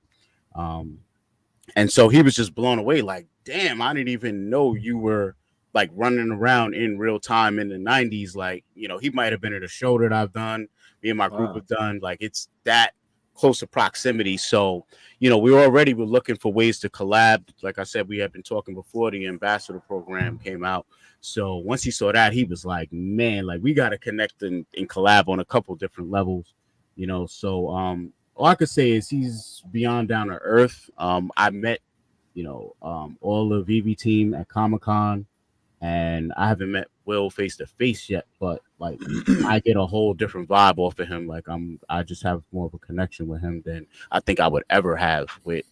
And so he was just blown away, like, damn, I didn't even know you were like running around in real time in the 90s. Like, you know, he might have been at a show that I've done, me and my group have done. Like, it's that close of proximity. So, you know, we already were looking for ways to collab. Like I said, we had been talking before the ambassador program came out. So once he saw that, he was like, man, like, we got to connect and collab on a couple different levels, you know. So all I could say is he's beyond down to earth. I met, you know, all the Vivi team at Comic-Con, and I haven't met Will face to face yet, but like I get a whole different vibe off of him. Like I just have more of a connection with him than I think I would ever have with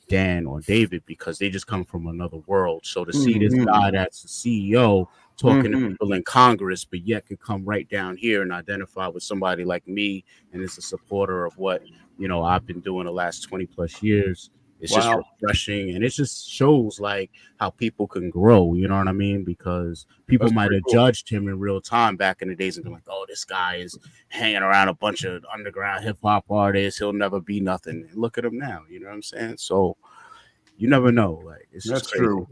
Dan or David, because they just come from another world. So to see this guy that's the CEO talking to people in Congress, but yet could come right down here and identify with somebody like me and is a supporter of what, you know, I've been doing the last 20 plus years. It's just refreshing, and it just shows like how people can grow. You know what I mean? Because people might have judged him in real time back in the days and been like, "Oh, this guy is hanging around a bunch of underground hip hop artists. He'll never be nothing." And look at him now. You know what I'm saying? So you never know. Like, it's just crazy. True.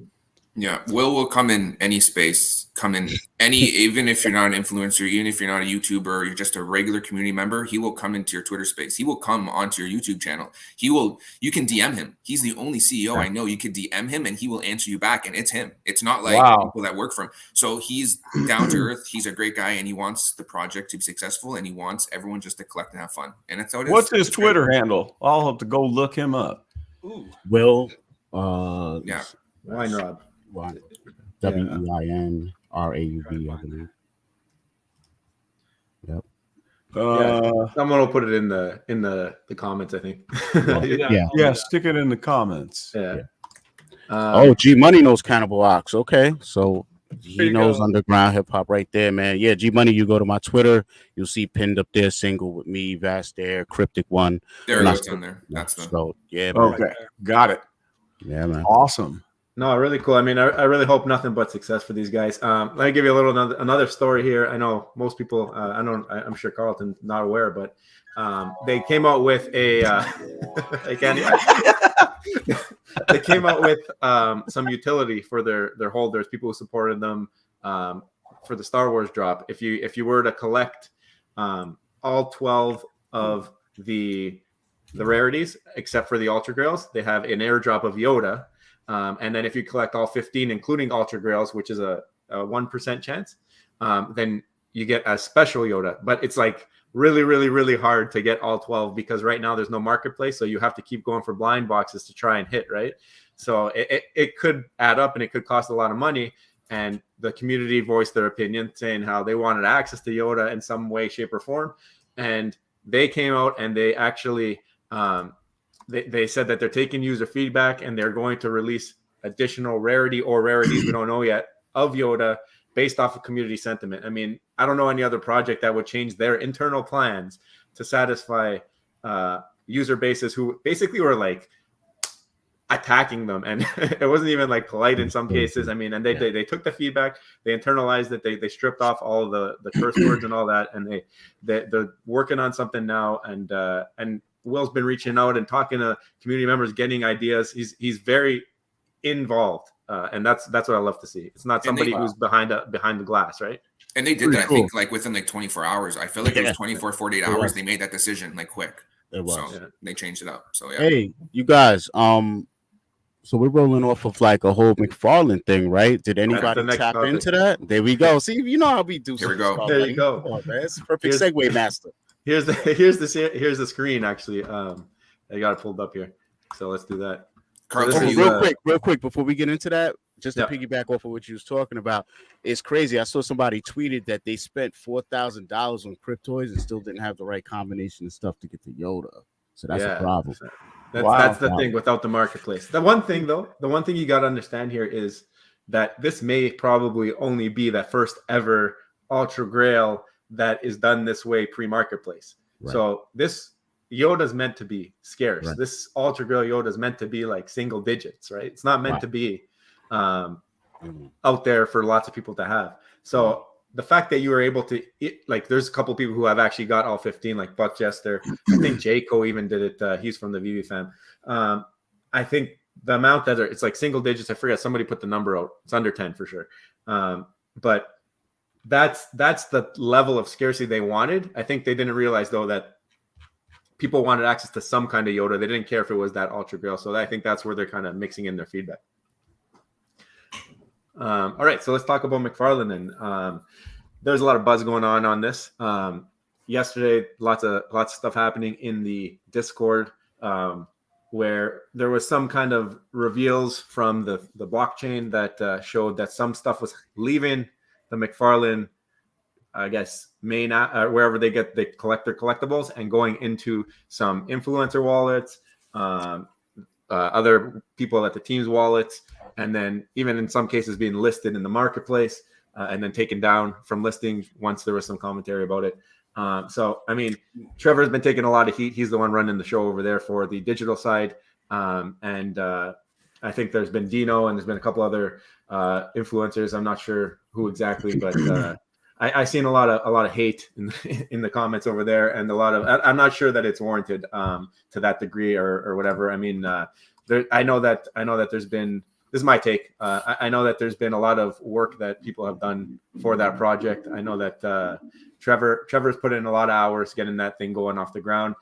Yeah, Will come in any space, come in any, even if you're not an influencer, even if you're not a YouTuber, you're just a regular community member, he will come into your Twitter space. He will come onto your YouTube channel. You can DM him. He's the only CEO I know. You could DM him and he will answer you back, and it's him. It's not like people that work for him. So he's down to earth. He's a great guy, and he wants the project to be successful, and he wants everyone just to collect and have fun. And that's how it is. What's his Twitter handle? I'll have to go look him up. Will, Wine Rob. WEINRAUB, I believe. Yep. Someone will put it in the comments, I think. Yeah, stick it in the comments. G Money knows Cannibal Ox. Okay, so he knows underground hip hop right there, man. Yeah, G Money, you go to my Twitter, you'll see pinned up there, single with me, Vast there, Cryptic One. There it is on there. That's the man. Okay, got it. Yeah, man. Awesome. No, really cool. I mean, I really hope nothing but success for these guys. Let me give you another story here. I know most people, I'm sure Carlton's not aware, but they came out with a they came out with some utility for their holders, people who supported them for the Star Wars drop. If you were to collect all 12 of the rarities except for the Ultra Grails, they have an airdrop of Yoda. And then if you collect all 15, including Ultra Grails, which is a 1% chance, then you get a special Yoda. But it's like really, really, really hard to get all 12 because right now there's no marketplace. So you have to keep going for blind boxes to try and hit, right? So it could add up and it could cost a lot of money. And the community voiced their opinion saying how they wanted access to Yoda in some way, shape, or form. And they came out and they actually... They said that they're taking user feedback and they're going to release additional rarities we don't know yet of Yoda based off of community sentiment. I mean, I don't know any other project that would change their internal plans to satisfy user bases who basically were like attacking them, and it wasn't even like polite in some cases. I mean, and they took the feedback, they internalized it, they stripped off all of the curse words and all that, and they're working on something now, and Will's been reaching out and talking to community members, getting ideas. He's very involved, and that's what I love to see. It's not somebody who's behind the glass, right? And they did that, I think, like within like 24 hours. I feel like it was 24, 48 hours. They made that decision like quick. It was. So they changed it up. So yeah. Hey, you guys, so we're rolling off of like a whole McFarlane thing, right? Did anybody tap into that? There we go. See, you know how we do. Here we go. There you go. On, man. It's a perfect segue master. Here's the screen actually. I got it pulled up here, so let's do that. Carl, real quick before we get into that, just to piggyback off of what you was talking about, it's crazy. I saw somebody tweeted that they spent $4,000 on Cryptoys and still didn't have the right combination of stuff to get the Yoda. So that's a problem. That's the thing without the marketplace. The one thing you got to understand here is that this may probably only be the first ever Ultra Grail that is done this way pre-marketplace. Right. So this Yoda's meant to be scarce. Right. This Ultra Grail Yoda is meant to be like single digits, right? It's not meant to be out there for lots of people to have. So the fact that you were able to, like, there's a couple people who have actually got all 15, like Buck Jester. I think Jayco even did it. He's from the Vivi fam. I think the amount that it's like single digits. I forget, somebody put the number out. It's under 10 for sure. But that's the level of scarcity they wanted. I think they didn't realize though that people wanted access to some kind of Yoda. They didn't care if it was that Ultra Grail. So I think that's where they're kind of mixing in their feedback. All right, so let's talk about McFarlane then. There's a lot of buzz going on this. Yesterday, lots of stuff happening in the Discord, where there was some kind of reveals from the blockchain that showed that some stuff was leaving the McFarlane, I guess, main wherever they collect their collectibles, and going into some influencer wallets, other people at the team's wallets, and then even in some cases being listed in the marketplace, and then taken down from listing once there was some commentary about it. So, I mean, Trevor's been taking a lot of heat. He's the one running the show over there for the digital side. And I think there's been Dino and there's been a couple other influencers. I'm not sure who exactly, but I've seen a lot of hate in the comments over there, and a lot of, I'm not sure that it's warranted to that degree or whatever. I mean, I know that there's been, this is my take. I know that there's been a lot of work that people have done for that project. I know that Trevor's put in a lot of hours getting that thing going off the ground.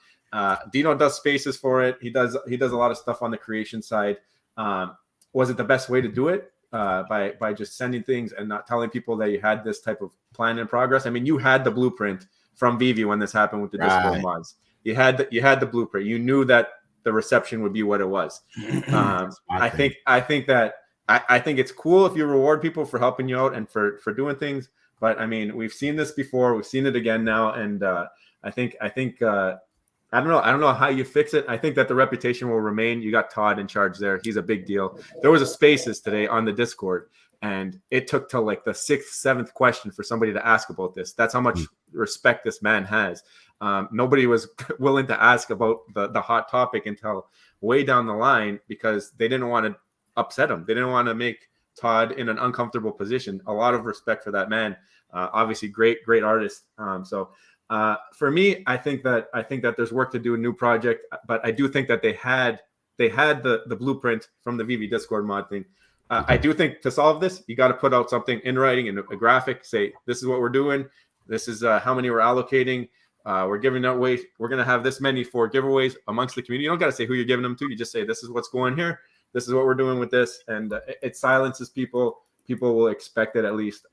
Dino does spaces for it. He does a lot of stuff on the creation side. Was it the best way to do it? By just sending things and not telling people that you had this type of plan in progress? I mean, you had the blueprint from Vivi when this happened with the Discord mods. You had the blueprint. You knew that the reception would be what it was. I think it's cool if you reward people for helping you out and for doing things. But I mean, we've seen this before. We've seen it again now, and I think I don't know how you fix it. I think that the reputation will remain. You got Todd in charge there. He's a big deal. There was a spaces today on the Discord, and it took till like the 6th, 7th question for somebody to ask about this. That's how much respect this man has. Nobody was willing to ask about the hot topic until way down the line, because they didn't want to upset him. They didn't want to make Todd in an uncomfortable position. A lot of respect for that man. Obviously, great artist. So for me, I think that there's work to do, a new project, but I do think that they had the blueprint from the Vivi Discord mod thing. I do think to solve this, you got to put out something in writing and a graphic. Say, this is what we're doing. This is how many we're allocating. We're giving away. We're going to have this many for giveaways amongst the community. You don't got to say who you're giving them to. You just say, this is what's going here. This is what we're doing with this. And it silences people. People will expect it at least.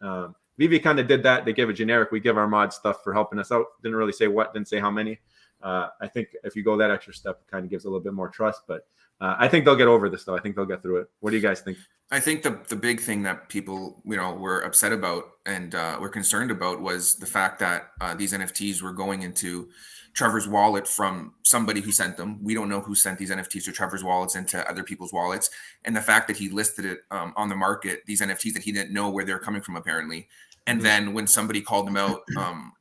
Vivi kind of did that. They gave a generic, we give our mod stuff for helping us out. Didn't really say what, didn't say how many. I think if you go that extra step, it kind of gives a little bit more trust. But I think they'll get over this, though. I think they'll get through it. What do you guys think? I think the big thing that people, were upset about and were concerned about was the fact that these NFTs were going into Trevor's wallet from somebody who sent them. We don't know who sent these NFTs to Trevor's wallets into other people's wallets. And the fact that he listed it on the market, these NFTs, that he didn't know where they're coming from, apparently. And then when somebody called him out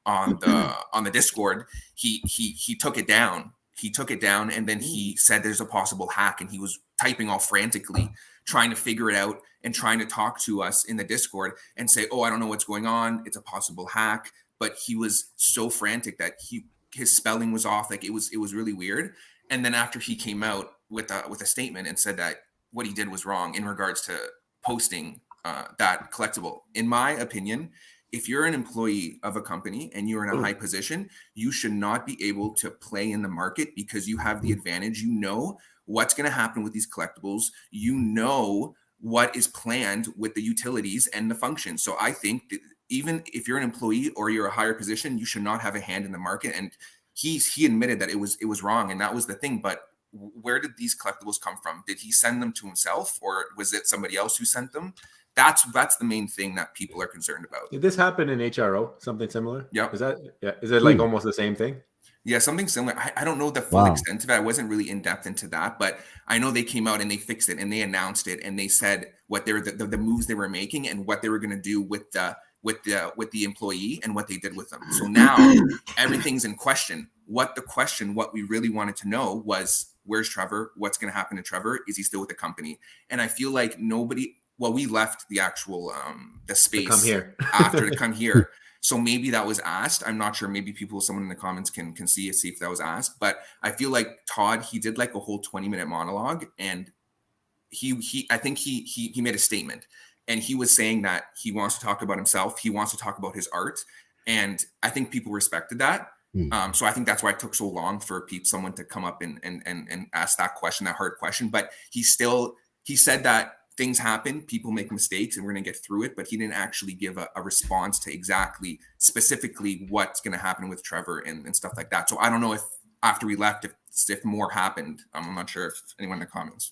on the Discord, he took it down. He took it down, and then he said there's a possible hack, and he was typing all frantically, trying to figure it out and trying to talk to us in the Discord and say, oh, I don't know what's going on. It's a possible hack. But he was so frantic that his spelling was off. Like it was really weird. And then after he came out with a statement and said that what he did was wrong in regards to posting that collectible, in my opinion, if you're an employee of a company and you're in a high position, you should not be able to play in the market, because you have the advantage. You know what's going to happen with these collectibles. You know what is planned with the utilities and the functions. So I think that even if you're an employee or you're a higher position, you should not have a hand in the market. And he admitted that it was wrong, and that was the thing. But where did these collectibles come from? Did he send them to himself, or was it somebody else who sent them? That's the main thing that people are concerned about. Did this happen in HRO? Something similar? Yeah. Is it like almost the same thing? Yeah, something similar. I don't know the full extent of it. I wasn't really in depth into that, but I know they came out and they fixed it and they announced it and they said what they were the moves they were making and what they were going to do with the employee and what they did with them. So now everything's in question. What we really wanted to know was, where's Trevor? What's going to happen to Trevor? Is he still with the company? And I feel like we left the actual the space come here. after to come here. So maybe that was asked. I'm not sure. Maybe someone in the comments can see if that was asked. But I feel like Todd, he did like a whole 20-minute monologue, and I think he made a statement, and he was saying that he wants to talk about himself. He wants to talk about his art, and I think people respected that. So I think that's why it took so long for someone to come up and ask that question, that hard question. But he said that things happen, people make mistakes, and we're going to get through it. But he didn't actually give a response to specifically what's going to happen with Trevor and stuff like that. So I don't know if after we left, if more happened. I'm not sure if anyone in the comments.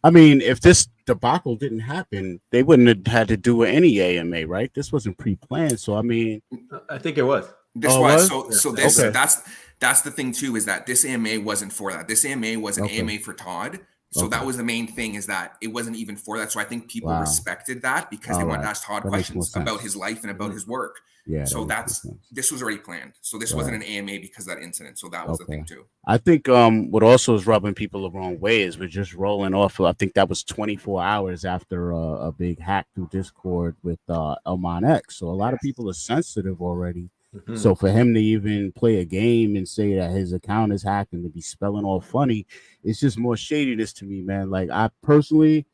I mean, if this debacle didn't happen, they wouldn't have had to do any AMA, right? This wasn't pre-planned. So I mean, I think it was. This was this Okay. that's the thing too, is that this AMA wasn't for that. This AMA was an AMA for Todd. So that was the main thing, is that it wasn't even for that. So I think people respected that because they wanted to ask Todd questions about his life and about his work. Yeah. So this was already planned. So this wasn't an AMA because of that incident. So that was the thing too. I think what also is rubbing people the wrong way is we're just rolling off. I think that was 24 hours after a big hack through Discord with Elmon X. So a lot of people are sensitive already. So for him to even play a game and say that his account is hacked and to be spelling all funny, it's just more shadiness to me, man. Like I personally,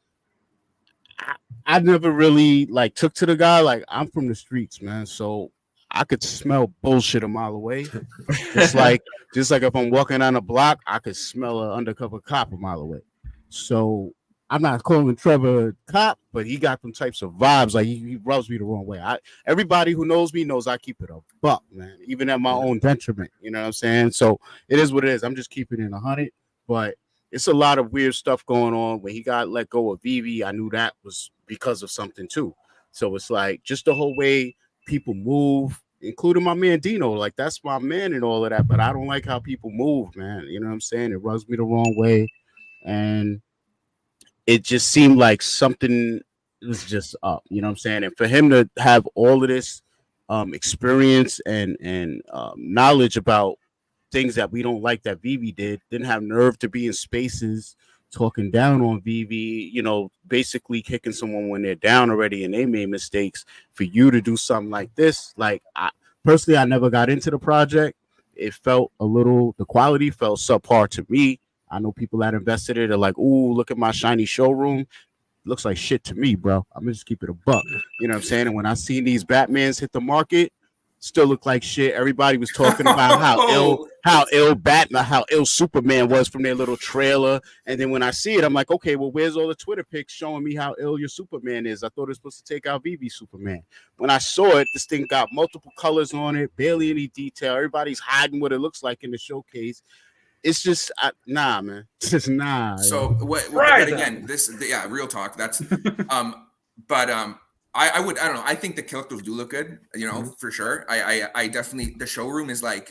I never really took to the guy. Like I'm from the streets, man, so I could smell bullshit a mile away. just like if I'm walking on a block, I could smell an undercover cop a mile away. So I'm not calling Trevor a cop, but he got them types of vibes. Like he rubs me the wrong way. Everybody who knows me knows I keep it a buck, man, even at my own detriment. You know what I'm saying? So it is what it is. I'm just keeping it 100, but it's a lot of weird stuff going on. When he got let go of Vivi, I knew that was because of something too. So it's like just the whole way people move, including my man Dino. Like that's my man and all of that, but I don't like how people move, man. You know what I'm saying? It rubs me the wrong way, and it just seemed like something was just up. You know what I'm saying? And for him to have all of this experience and knowledge about things that we don't like that Vivi didn't have nerve to be in spaces talking down on Vivi, basically kicking someone when they're down already and they made mistakes. For you to do something like this, like I never got into the project. It felt the quality felt subpar to me. I know people that invested it are like, ooh, look at my shiny showroom. Looks like shit to me, bro. I'm gonna just keep it a buck. You know what I'm saying? And when I seen these Batmans hit the market, still look like shit. Everybody was talking about how ill Batman, how ill Superman was from their little trailer. And then when I see it, I'm like, okay, well, where's all the Twitter pics showing me how ill your Superman is? I thought it was supposed to take out Vivi Superman. When I saw it, this thing got multiple colors on it, barely any detail. Everybody's hiding what it looks like in the showcase. It's just nah, man. It's just nah. So but again, real talk. That's but I don't know. I think the collectibles do look good, for sure. I definitely, the showroom is a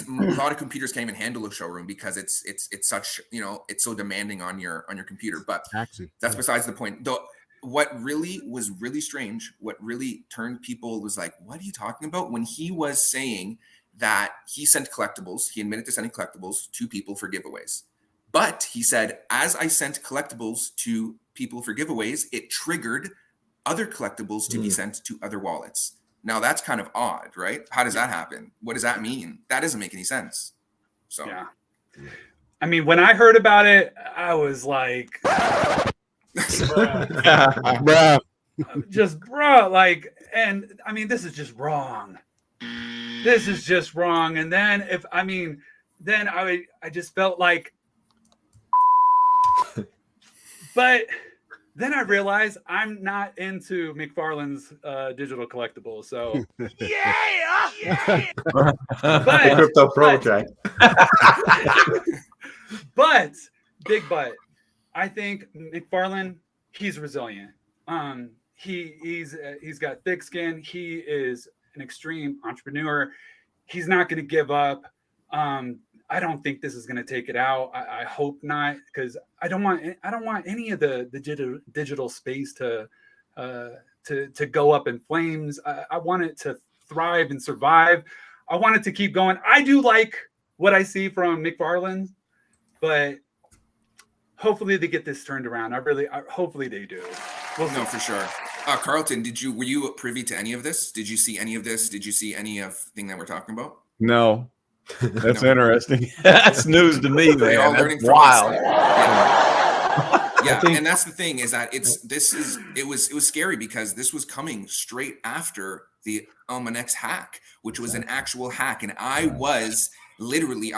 lot of computers can't even handle a showroom because it's such, it's so demanding on your computer. But that's besides the point. Though what really was really strange, what really turned people was like, what are you talking about? When he was saying that he sent collectibles, he admitted to sending collectibles to people for giveaways. But he said, as I sent collectibles to people for giveaways, it triggered other collectibles to be sent to other wallets. Now that's kind of odd, right? How does that happen? What does that mean? That doesn't make any sense. So yeah. I mean, when I heard about it, I was like, bruh. And I mean, this is just wrong. This is just wrong. And then then I just felt like, but then I realized I'm not into McFarlane's digital collectibles. So but, Crypto project. But I think McFarlane, he's resilient. He's got thick skin. He is an extreme entrepreneur. He's not going to give up. I don't think this is going to take it out. I hope not, because I don't want any of the digital space to go up in flames. I want it to thrive and survive. I want it to keep going. I do like what I see from McFarlane, but hopefully they get this turned around. Hopefully they do. No, for sure. Carlton, were you privy to any of this? Did you see any of this? Did you see any of thing that we're talking about? No. That's interesting. That's news to me, man. All learning That's wild. Yeah, think- and that's the thing is that it was scary because this was coming straight after the X hack, which was an actual hack, and I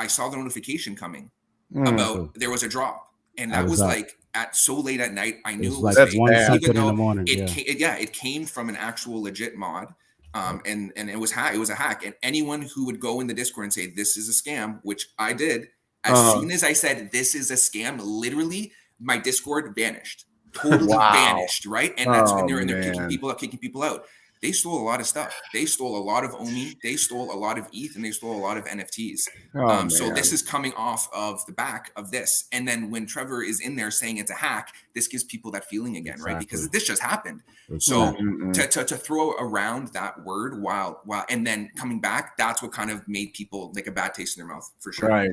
saw the notification coming about there was a drop, and that was like at so late at night. I knew it was like fake, 1 even something in though the morning. it came from an actual legit mod. And it was a hack, and anyone who would go in the Discord and say this is a scam, which I did, as soon as I said this is a scam, literally my Discord vanished, totally vanished, right? And that's when they're kicking people out. They stole a lot of stuff. They stole a lot of OMI, they stole a lot of ETH, and they stole a lot of NFTs. So this is coming off of the back of this. And then when Trevor is in there saying it's a hack, this gives people that feeling again, right? Because this just happened. So to throw around that word while and then coming back, that's what kind of made people like a bad taste in their mouth for sure. Right.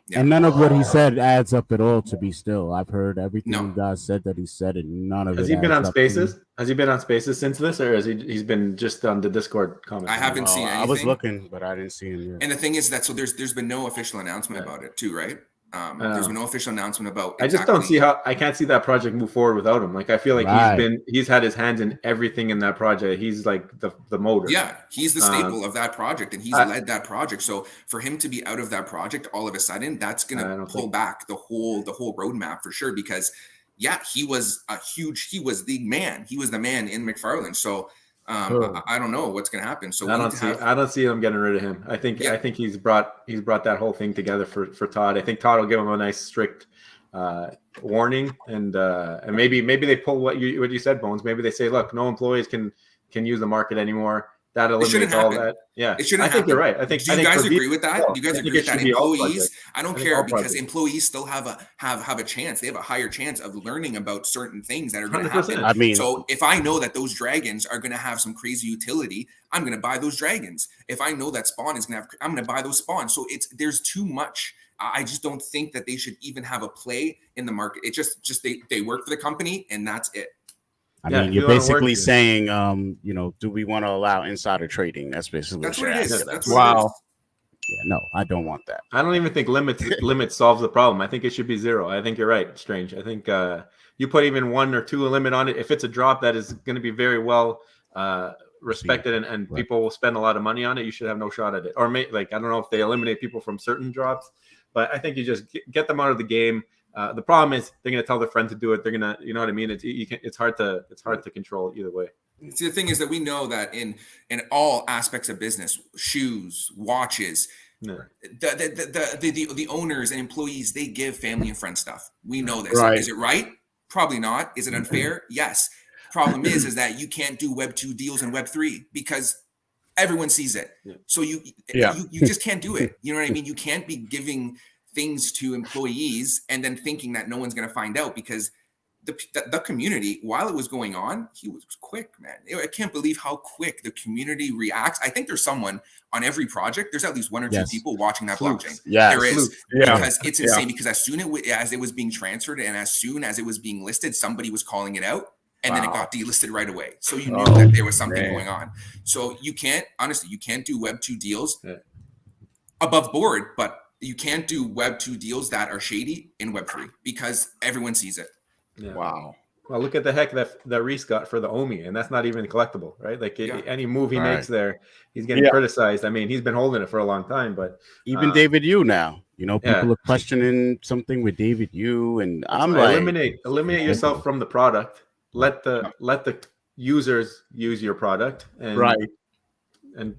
Yeah. And none of what he said adds up at all. To be still, I've heard everything you guys said that he said, and none of it. Has he been on Spaces? Has he been on Spaces since this, or has he's been just on the Discord comments? I haven't seen anything. I was looking, but I didn't see him yet. And the thing is that there's been no official announcement about it too, right? There's been no official announcement about. I just don't see how I can't see that project move forward without him. Like I feel like he's had his hands in everything in that project. He's like the motor. Yeah, he's the staple of that project, and he's led that project. So for him to be out of that project all of a sudden, that's gonna pull back the whole roadmap for sure. Because he was the man. He was the man in McFarlane. So. I don't know what's going to happen. So I don't see them getting rid of him. I think he's brought that whole thing together for Todd. I think Todd will give him a nice strict warning, and maybe they pull what you said, Bones. Maybe they say, look, no employees can use the market anymore. That eliminates all that. Yeah, it shouldn't. I think you're right. I think. Do you guys agree with that? Do you guys agree with that? Employees, I don't care because employees still have a chance. They have a higher chance of learning about certain things that are going to happen. I mean, so if I know that those dragons are going to have some crazy utility, I'm going to buy those dragons. If I know that spawn is going to I'm going to buy those spawns. So there's too much. I just don't think that they should even have a play in the market. It just they work for the company and that's it. I mean, you're basically saying, do we want to allow insider trading? That's basically what it is. Wow. Yeah, no, I don't want that. I don't even think limits solves the problem. I think it should be 0. I think you're right, Strange. I think you put even 1 or 2 a limit on it. If it's a drop that is going to be very well respected and people will spend a lot of money on it, you should have no shot at it. Or I don't know if they eliminate people from certain drops, but I think you just get them out of the game. The problem is they're going to tell their friend to do it. They're going to, you know what I mean? It's hard to control either way. See, the thing is that we know that in all aspects of business, shoes, watches, the owners and employees, they give family and friends stuff. We know this. Right. Is it right? Probably not. Is it unfair? Yes. Problem is that you can't do Web 2 deals in Web 3 because everyone sees it. Yeah. So you just can't do it. You know what I mean? You can't be giving things to employees and then thinking that no one's going to find out because the community, while it was going on, he was quick, man. I can't believe how quick the community reacts. I think there's someone on every project. There's at least 1 or 2 people watching that blockchain. Yeah, there is because it's insane. Because as soon as it was being transferred and as soon as it was being listed, somebody was calling it out, and then it got delisted right away. So you knew that there was something going on. So you can't do Web 2 deals above board, but you can't do Web 2 deals that are shady in Web 3 because everyone sees it. Yeah. Wow. Well, look at the heck that Reese got for the OMI, and that's not even collectible, right? Like any move he makes there, he's getting criticized. I mean, he's been holding it for a long time, but even David Yu now, people are questioning something with David Yu, and I'm like, eliminate yourself from the product. Let the users use your product, and I'm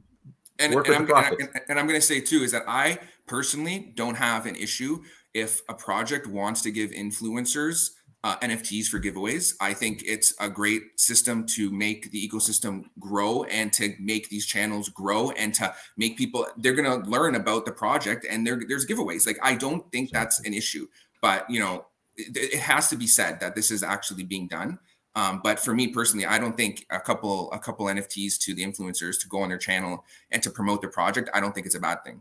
going to say too is that I personally don't have an issue if a project wants to give influencers NFTs for giveaways. I think it's a great system to make the ecosystem grow and to make these channels grow and to make people, they're going to learn about the project and there's giveaways. Like, I don't think that's an issue, but it has to be said that this is actually being done. But for me personally, I don't think a couple NFTs to the influencers to go on their channel and to promote their project, I don't think it's a bad thing.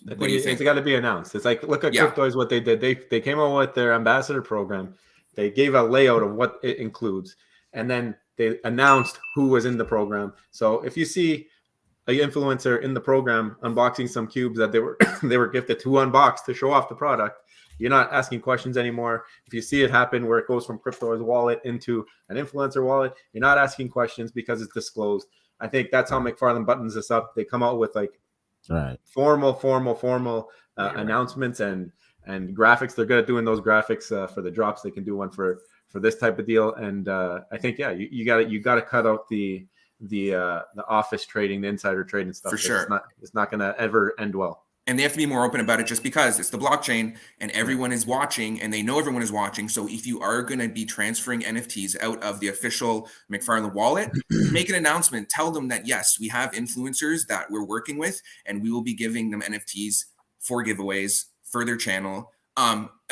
What do you think? It's got to be announced. It's like, look at Cryptoys, what they did. They came out with their ambassador program. They gave a layout of what it includes, and then they announced who was in the program. So if you see an influencer in the program unboxing some cubes that they were gifted to unbox to show off the product, You're not asking questions anymore. If you see it happen where it goes from Cryptoys wallet into an influencer wallet, you're not asking questions because it's disclosed. I think that's how McFarlane buttons this up. They come out with like formal announcements and graphics. They're good at doing those graphics for the drops. They can do one for this type of deal. And I think, yeah, you got to cut out the office trading, the insider trading stuff. For sure. It's not going to ever end well. And they have to be more open about it just because it's the blockchain and everyone is watching and they know everyone is watching. So if you are going to be transferring NFTs out of the official McFarlane wallet, make an announcement. Tell them that, yes, we have influencers that we're working with and we will be giving them NFTs for giveaways for their channel,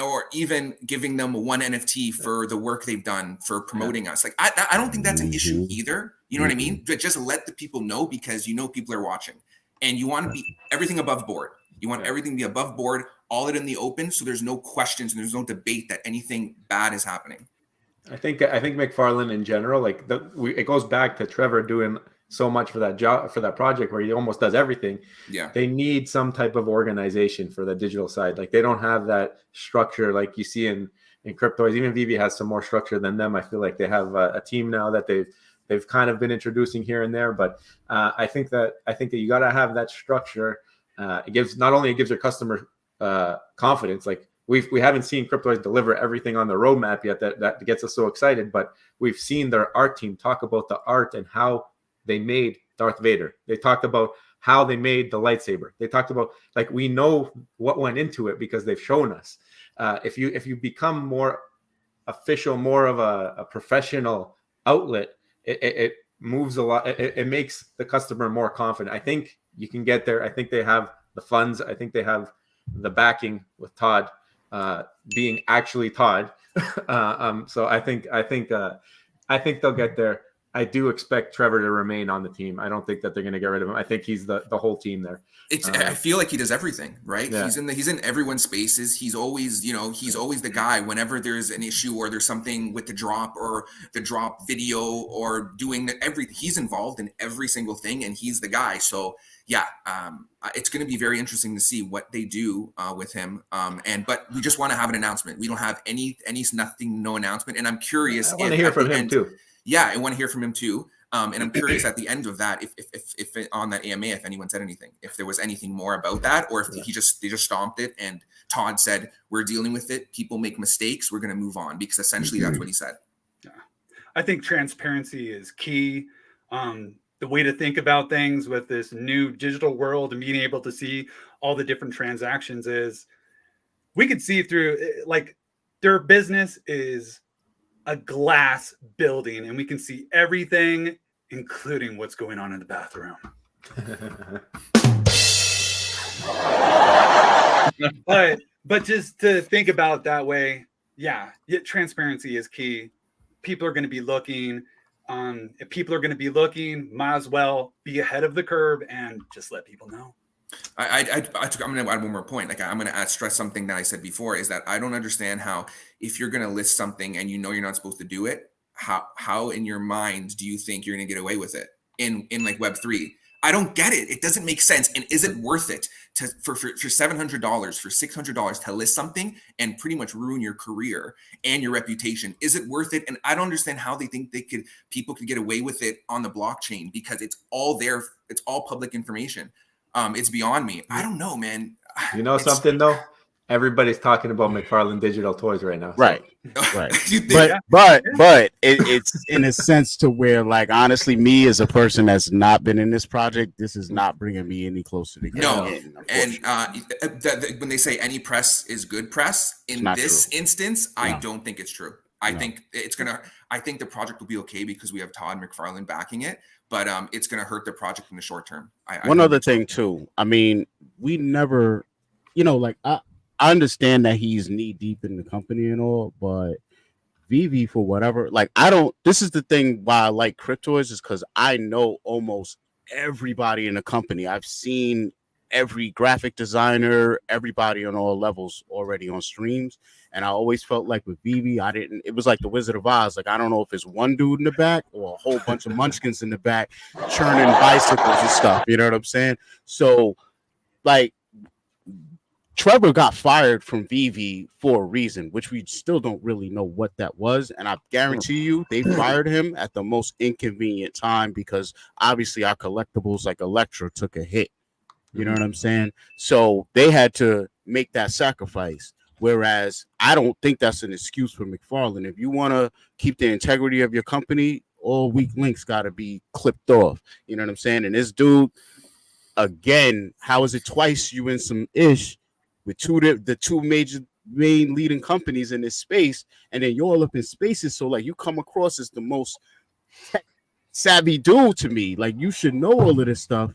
or even giving them one NFT for the work they've done for promoting us. Like, I don't think that's an issue either. You know what I mean? But just let the people know, because you know people are watching and you want to be everything above board. You want everything to be above board, all it in the open, so there's no questions and there's no debate that anything bad is happening. I think McFarlane in general, like it goes back to Trevor doing so much for that job, for that project where he almost does everything. Yeah, they need some type of organization for the digital side. Like they don't have that structure like you see in Cryptoys. Even Vivi has some more structure than them. I feel like they have a team now that they've kind of been introducing here and there. But I think that you got to have that structure. It gives your customer confidence. Like we haven't seen Cryptoys deliver everything on the roadmap yet that gets us so excited, but we've seen their art team talk about the art and how they made Darth Vader. They talked about how they made the lightsaber. They talked about, like, we know what went into it because they've shown us. If you become more official, more of a professional outlet, it moves a lot. It makes the customer more confident. I think you can get there. I think they have the funds. I think they have the backing with Todd being actually Todd. So I think they'll get there. I do expect Trevor to remain on the team. I don't think that they're going to get rid of him. I think he's the whole team there. I feel like he does everything, right? Yeah. He's in everyone's spaces. He's always the guy whenever there's an issue or there's something with the drop or the drop video or doing everything. He's involved in every single thing, and he's the guy. So yeah, it's going to be very interesting to see what they do with him. But we just want to have an announcement. We don't have no announcement, and I'm curious. I want to hear from him too. Yeah, I want to hear from him too. And I'm curious at the end of that, if on that AMA, if anyone said anything, if there was anything more about that, or if they just stomped it and Todd said, we're dealing with it. People make mistakes. We're going to move on, because essentially that's what he said. Yeah. I think transparency is key. The way to think about things with this new digital world and being able to see all the different transactions is we could see through, like, their business is a glass building and we can see everything, including what's going on in the bathroom. but just to think about it that way, yeah, transparency is key. People are going to be looking. If people are going to be looking, might as well be ahead of the curve and just let people know. I'm going to add one more point. Like, I'm going to stress something that I said before, is that I don't understand how, if you're going to list something and you know you're not supposed to do it, how in your mind do you think you're going to get away with it in like Web3? I don't get it. It doesn't make sense. And is it worth it for $700, for $600 to list something and pretty much ruin your career and your reputation? Is it worth it? And I don't understand how they think people could get away with it on the blockchain, because it's all there. It's all public information. It's beyond me. I don't know, man. You know something though? Everybody's talking about McFarlane Digital toys right now. So. Right. But it's in a sense to where, like, honestly, me as a person that's not been in this project, this is not bringing me any closer to getting in. And when they say any press is good press, in this instance, I don't think it's true. I think the project will be okay because we have Todd McFarlane backing it, but it's going to hurt the project in the short term. One other thing too. I mean, we never, I understand that he's knee deep in the company and all, but Vivi, for whatever, this is the thing why I like Cryptoys, is because I know almost everybody in the company. I've seen every graphic designer, everybody on all levels already on streams. And I always felt like with Vivi, it was like the Wizard of Oz. Like, I don't know if it's one dude in the back or a whole bunch of munchkins in the back churning bicycles and stuff. You know what I'm saying? So, like, Trevor got fired from Vivi for a reason, which we still don't really know what that was. And I guarantee you they fired him at the most inconvenient time because obviously our collectibles like Electra took a hit. You know what I'm saying? So they had to make that sacrifice. Whereas I don't think that's an excuse for McFarlane. If you want to keep the integrity of your company, all weak links got to be clipped off. You know what I'm saying? And this dude, again, how is it twice you in some ish with the two main leading companies in this space, and then you're all up in spaces. So like you come across as the most tech savvy dude to me. Like you should know all of this stuff.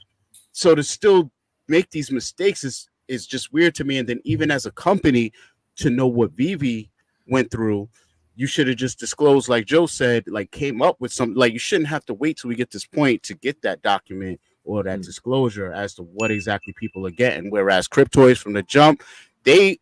So to still make these mistakes is just weird to me. And then even as a company, to know what Vivi went through, you should have just disclosed, like Joe said, like came up with some. Like you shouldn't have to wait till we get this point to get that document or that disclosure as to what exactly people are getting. Whereas Cryptoys from the jump, I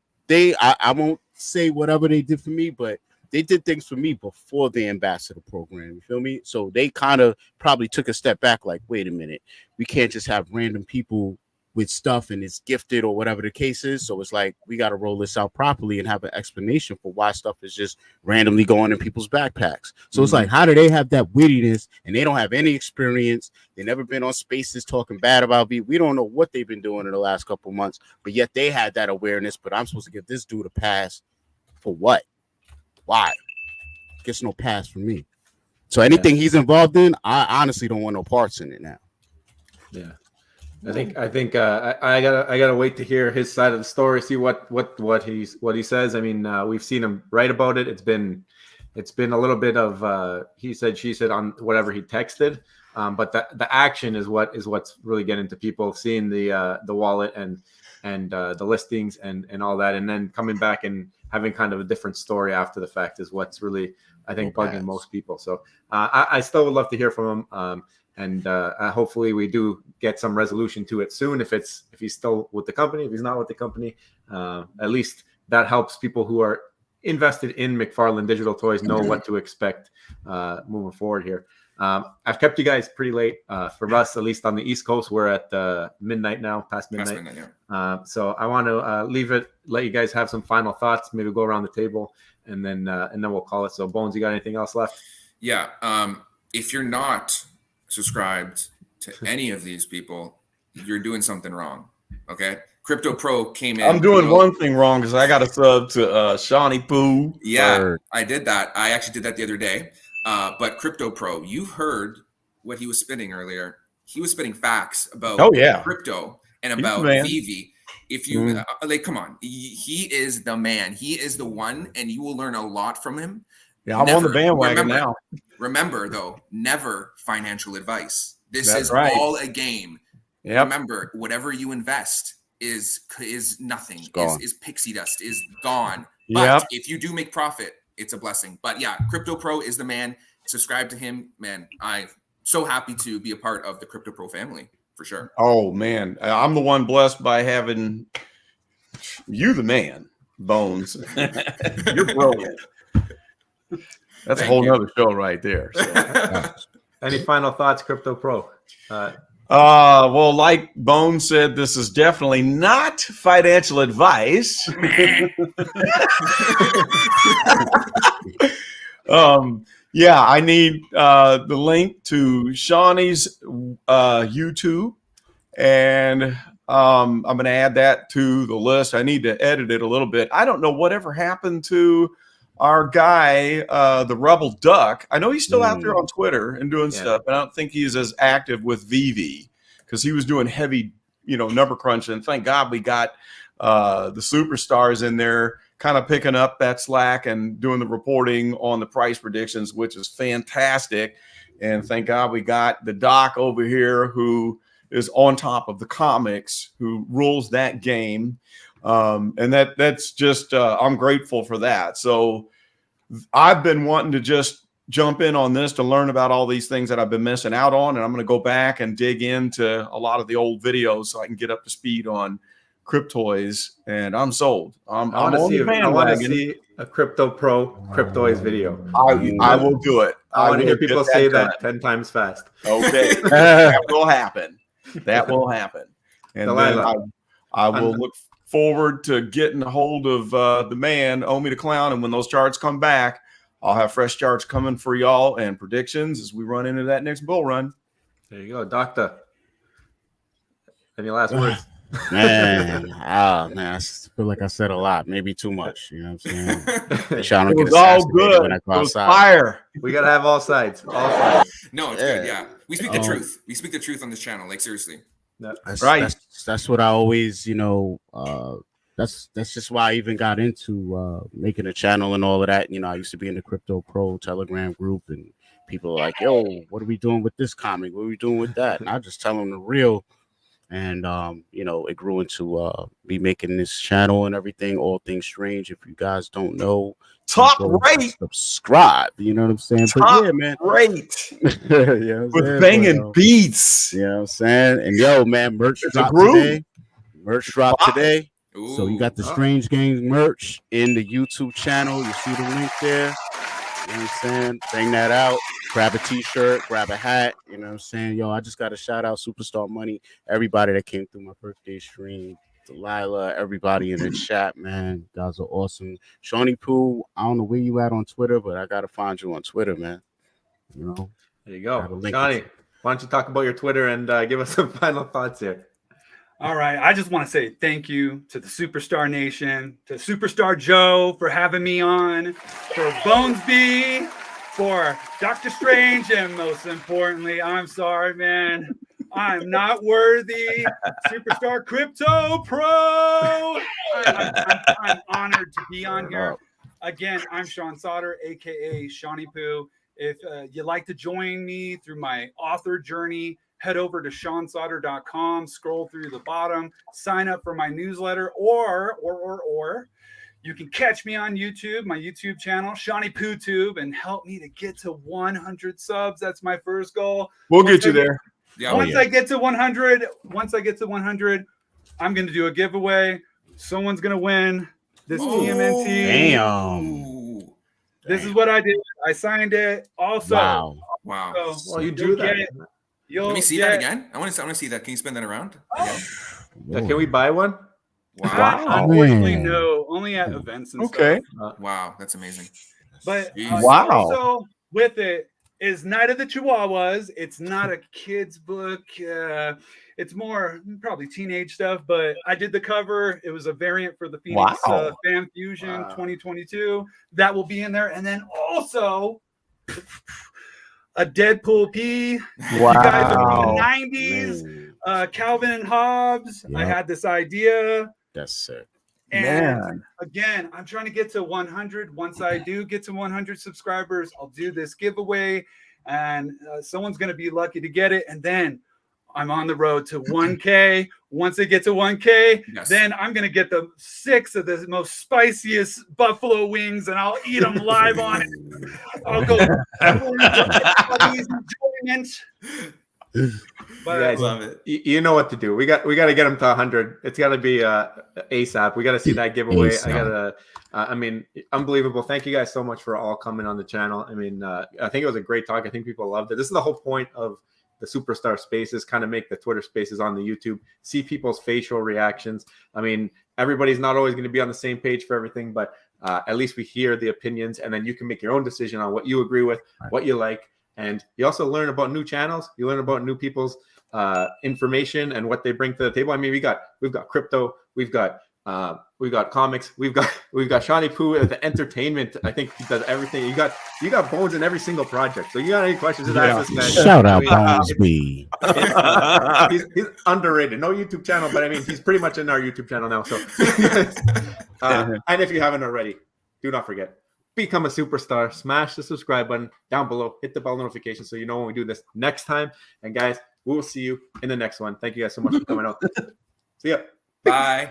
won't say whatever they did for me, but they did things for me before the ambassador program. You feel me? So they kind of probably took a step back, like, wait a minute, we can't just have random people with stuff and it's gifted or whatever the case is. So it's like we got to roll this out properly and have an explanation for why stuff is just randomly going in people's backpacks. So it's like, how do they have that wittiness and they don't have any experience? They never been on spaces talking bad about me. We don't know what they've been doing in the last couple months, but yet they had that awareness. But I'm supposed to give this dude a pass for what? Why? Gets no pass from me. So anything he's involved in, I honestly don't want no parts in it now. Yeah. I think I gotta wait to hear his side of the story, see what he says. I mean, we've seen him write about it. It's been a little bit of he said, she said on whatever he texted. But the action is what's really getting to people, seeing the wallet and the listings and all that, and then coming back and having kind of a different story after the fact is what's really, I think, bugging most people. So I still would love to hear from him. And hopefully we do get some resolution to it soon. If he's still with the company, if he's not with the company, at least that helps people who are invested in McFarlane Digital Toys know what to expect moving forward here. I've kept you guys pretty late. For us, at least on the East Coast, we're at midnight now, past midnight. So I want to let you guys have some final thoughts. Maybe go around the table, and then we'll call it. So Bones, you got anything else left? Yeah. If you're not subscribed to any of these people, you're doing something wrong. Okay. Crypto Pro came in. I'm doing one thing wrong because I got a sub to Shawnee Poo. Yeah, I did that. I actually did that the other day. But Crypto Pro, you heard what he was spitting earlier. He was spitting facts about crypto and about Vivi. If you like, come on, he is the man. He is the one, and you will learn a lot from him. Yeah, I'm on the bandwagon now. Remember, though, never financial advice. This is all a game. Yep. Remember, whatever you invest is nothing. Is pixie dust. Is gone. But if you do make profit, it's a blessing. But yeah, Crypto Pro is the man. Subscribe to him, man. I'm so happy to be a part of the Crypto Pro family for sure. Oh man, I'm the one blessed by having you, the man, Bones. You're brilliant. That's a whole nother show right there. So. Any final thoughts, Crypto Pro? Well, like Bones said, this is definitely not financial advice. Yeah, I need the link to Shawnee's YouTube, and I'm going to add that to the list. I need to edit it a little bit. I don't know whatever happened to our guy, the Rebel Duck. I know he's still out there on Twitter and doing stuff, but I don't think he's as active with Vivi because he was doing heavy, number crunching. And thank God we got the superstars in there kind of picking up that slack and doing the reporting on the price predictions, which is fantastic. And thank God we got the Doc over here who is on top of the comics, who rules that game. And that's just, I'm grateful for that. So I've been wanting to just jump in on this to learn about all these things that I've been missing out on. And I'm going to go back and dig into a lot of the old videos so I can get up to speed on Cryptoys, and I'm sold. I want to see a Crypto Pro Cryptoys video. I will do it. I want to hear people say that 10 times fast. Okay. That will happen. That will happen. And then I will look forward to getting a hold of the man, Omi the Clown. And when those charts come back, I'll have fresh charts coming for y'all and predictions as we run into that next bull run. There you go, Doctor. Any last words? Man, I feel like I said a lot, maybe too much. You know what I'm saying? It was all good. When I go it was outside. fire. We gotta have all sides. All sides. No, it's good. Yeah, we speak the truth. We speak the truth on this channel. Like seriously. That's, right. That's what I always, that's just why I even got into making a channel and all of that. You know, I used to be in the Crypto Pro Telegram group, and people are like, "Yo, what are we doing with this comic? What are we doing with that?" And I just tell them the real. And it grew into me making this channel and everything, All Things Strange. If you guys don't know, Top rate, subscribe. You know what I'm saying? Top yeah, man. Rate. Yeah, with banging beats. You know what I'm saying? And yo, man, merch dropped today. Merch dropped today. Ooh. So you got the Strange Games merch in the YouTube channel. You see the link there. You know what I'm saying? Bang that out. Grab a t-shirt, grab a hat. You know what I'm saying? Yo, I just got to shout out Superstar Money. Everybody that came through my birthday stream. Delilah, everybody in the chat, man. You guys are awesome. Shawnee Pooh, I don't know where you at on Twitter, but I got to find you on Twitter, man. You know? There you go. Shawnee, why don't you talk about your Twitter and give us some final thoughts here? All right. I just want to say thank you to the Superstar Nation, to Superstar Joe for having me on, for Bonesby, for Dr. Strange, and most importantly, I'm sorry, man. I'm not worthy. Superstar Crypto Pro. I'm honored to be on here. Again, I'm Sean Sauter, a.k.a. Shawnee Poo. If you'd like to join me through my author journey, head over to SeanSauter.com, scroll through the bottom, sign up for my newsletter, or you can catch me on YouTube, my YouTube channel, Shawnee Poo Tube, and help me to get to 100 subs. That's my first goal. We'll get you there. Once I get to 100, I'm going to do a giveaway. Someone's going to win this TMNT. Damn. This is what I did. I signed it. Also, wow. So well, you do that. Let me see that again. I want to see that. Can you spin that around? Can we buy one? Wow. Unfortunately, no. Only at events and stuff. Wow, that's amazing. But also with it is Night of the Chihuahuas. It's not a kid's book. It's more probably teenage stuff, but I did the cover. It was a variant for the Phoenix Fan Fusion 2022. That will be in there. And then also a Deadpool P. Wow. You guys are from the 90s. Calvin and Hobbes. Yep. I had this idea. That's sick. And again, I'm trying to get to 100. Once I do get to 100 subscribers, I'll do this giveaway, and someone's going to be lucky to get it. And then I'm on the road to 1K. Once I get to 1K, then I'm going to get the 6 of the most spiciest buffalo wings, and I'll eat them live on it. I'll go enjoyment. But I love it. You know what to do. We got to get them to 100. It's got to be ASAP. We got to see that giveaway. I mean, unbelievable. Thank you guys so much for all coming on the channel. I mean, I think it was a great talk. I think people loved it. This is the whole point of the Superstar Spaces, kind of make the Twitter Spaces on the YouTube, see people's facial reactions. I mean, everybody's not always going to be on the same page for everything, but at least we hear the opinions, and then you can make your own decision on what you agree with, what you like. And you also learn about new channels. You learn about new people's information and what they bring to the table. I mean, we've got crypto, we've got comics, we've got Shawnee Poo as the entertainment. I think he does everything. You got Bones in every single project. So you got any questions? Just ask this guy. Shout out Bonesby. He's underrated. No YouTube channel, but I mean, he's pretty much in our YouTube channel now. So, and if you haven't already, do not forget. Become a superstar. Smash the subscribe button down below. Hit the bell notification so you know when we do this next time. And guys, we will see you in the next one. Thank you guys so much for coming out. See ya. Bye.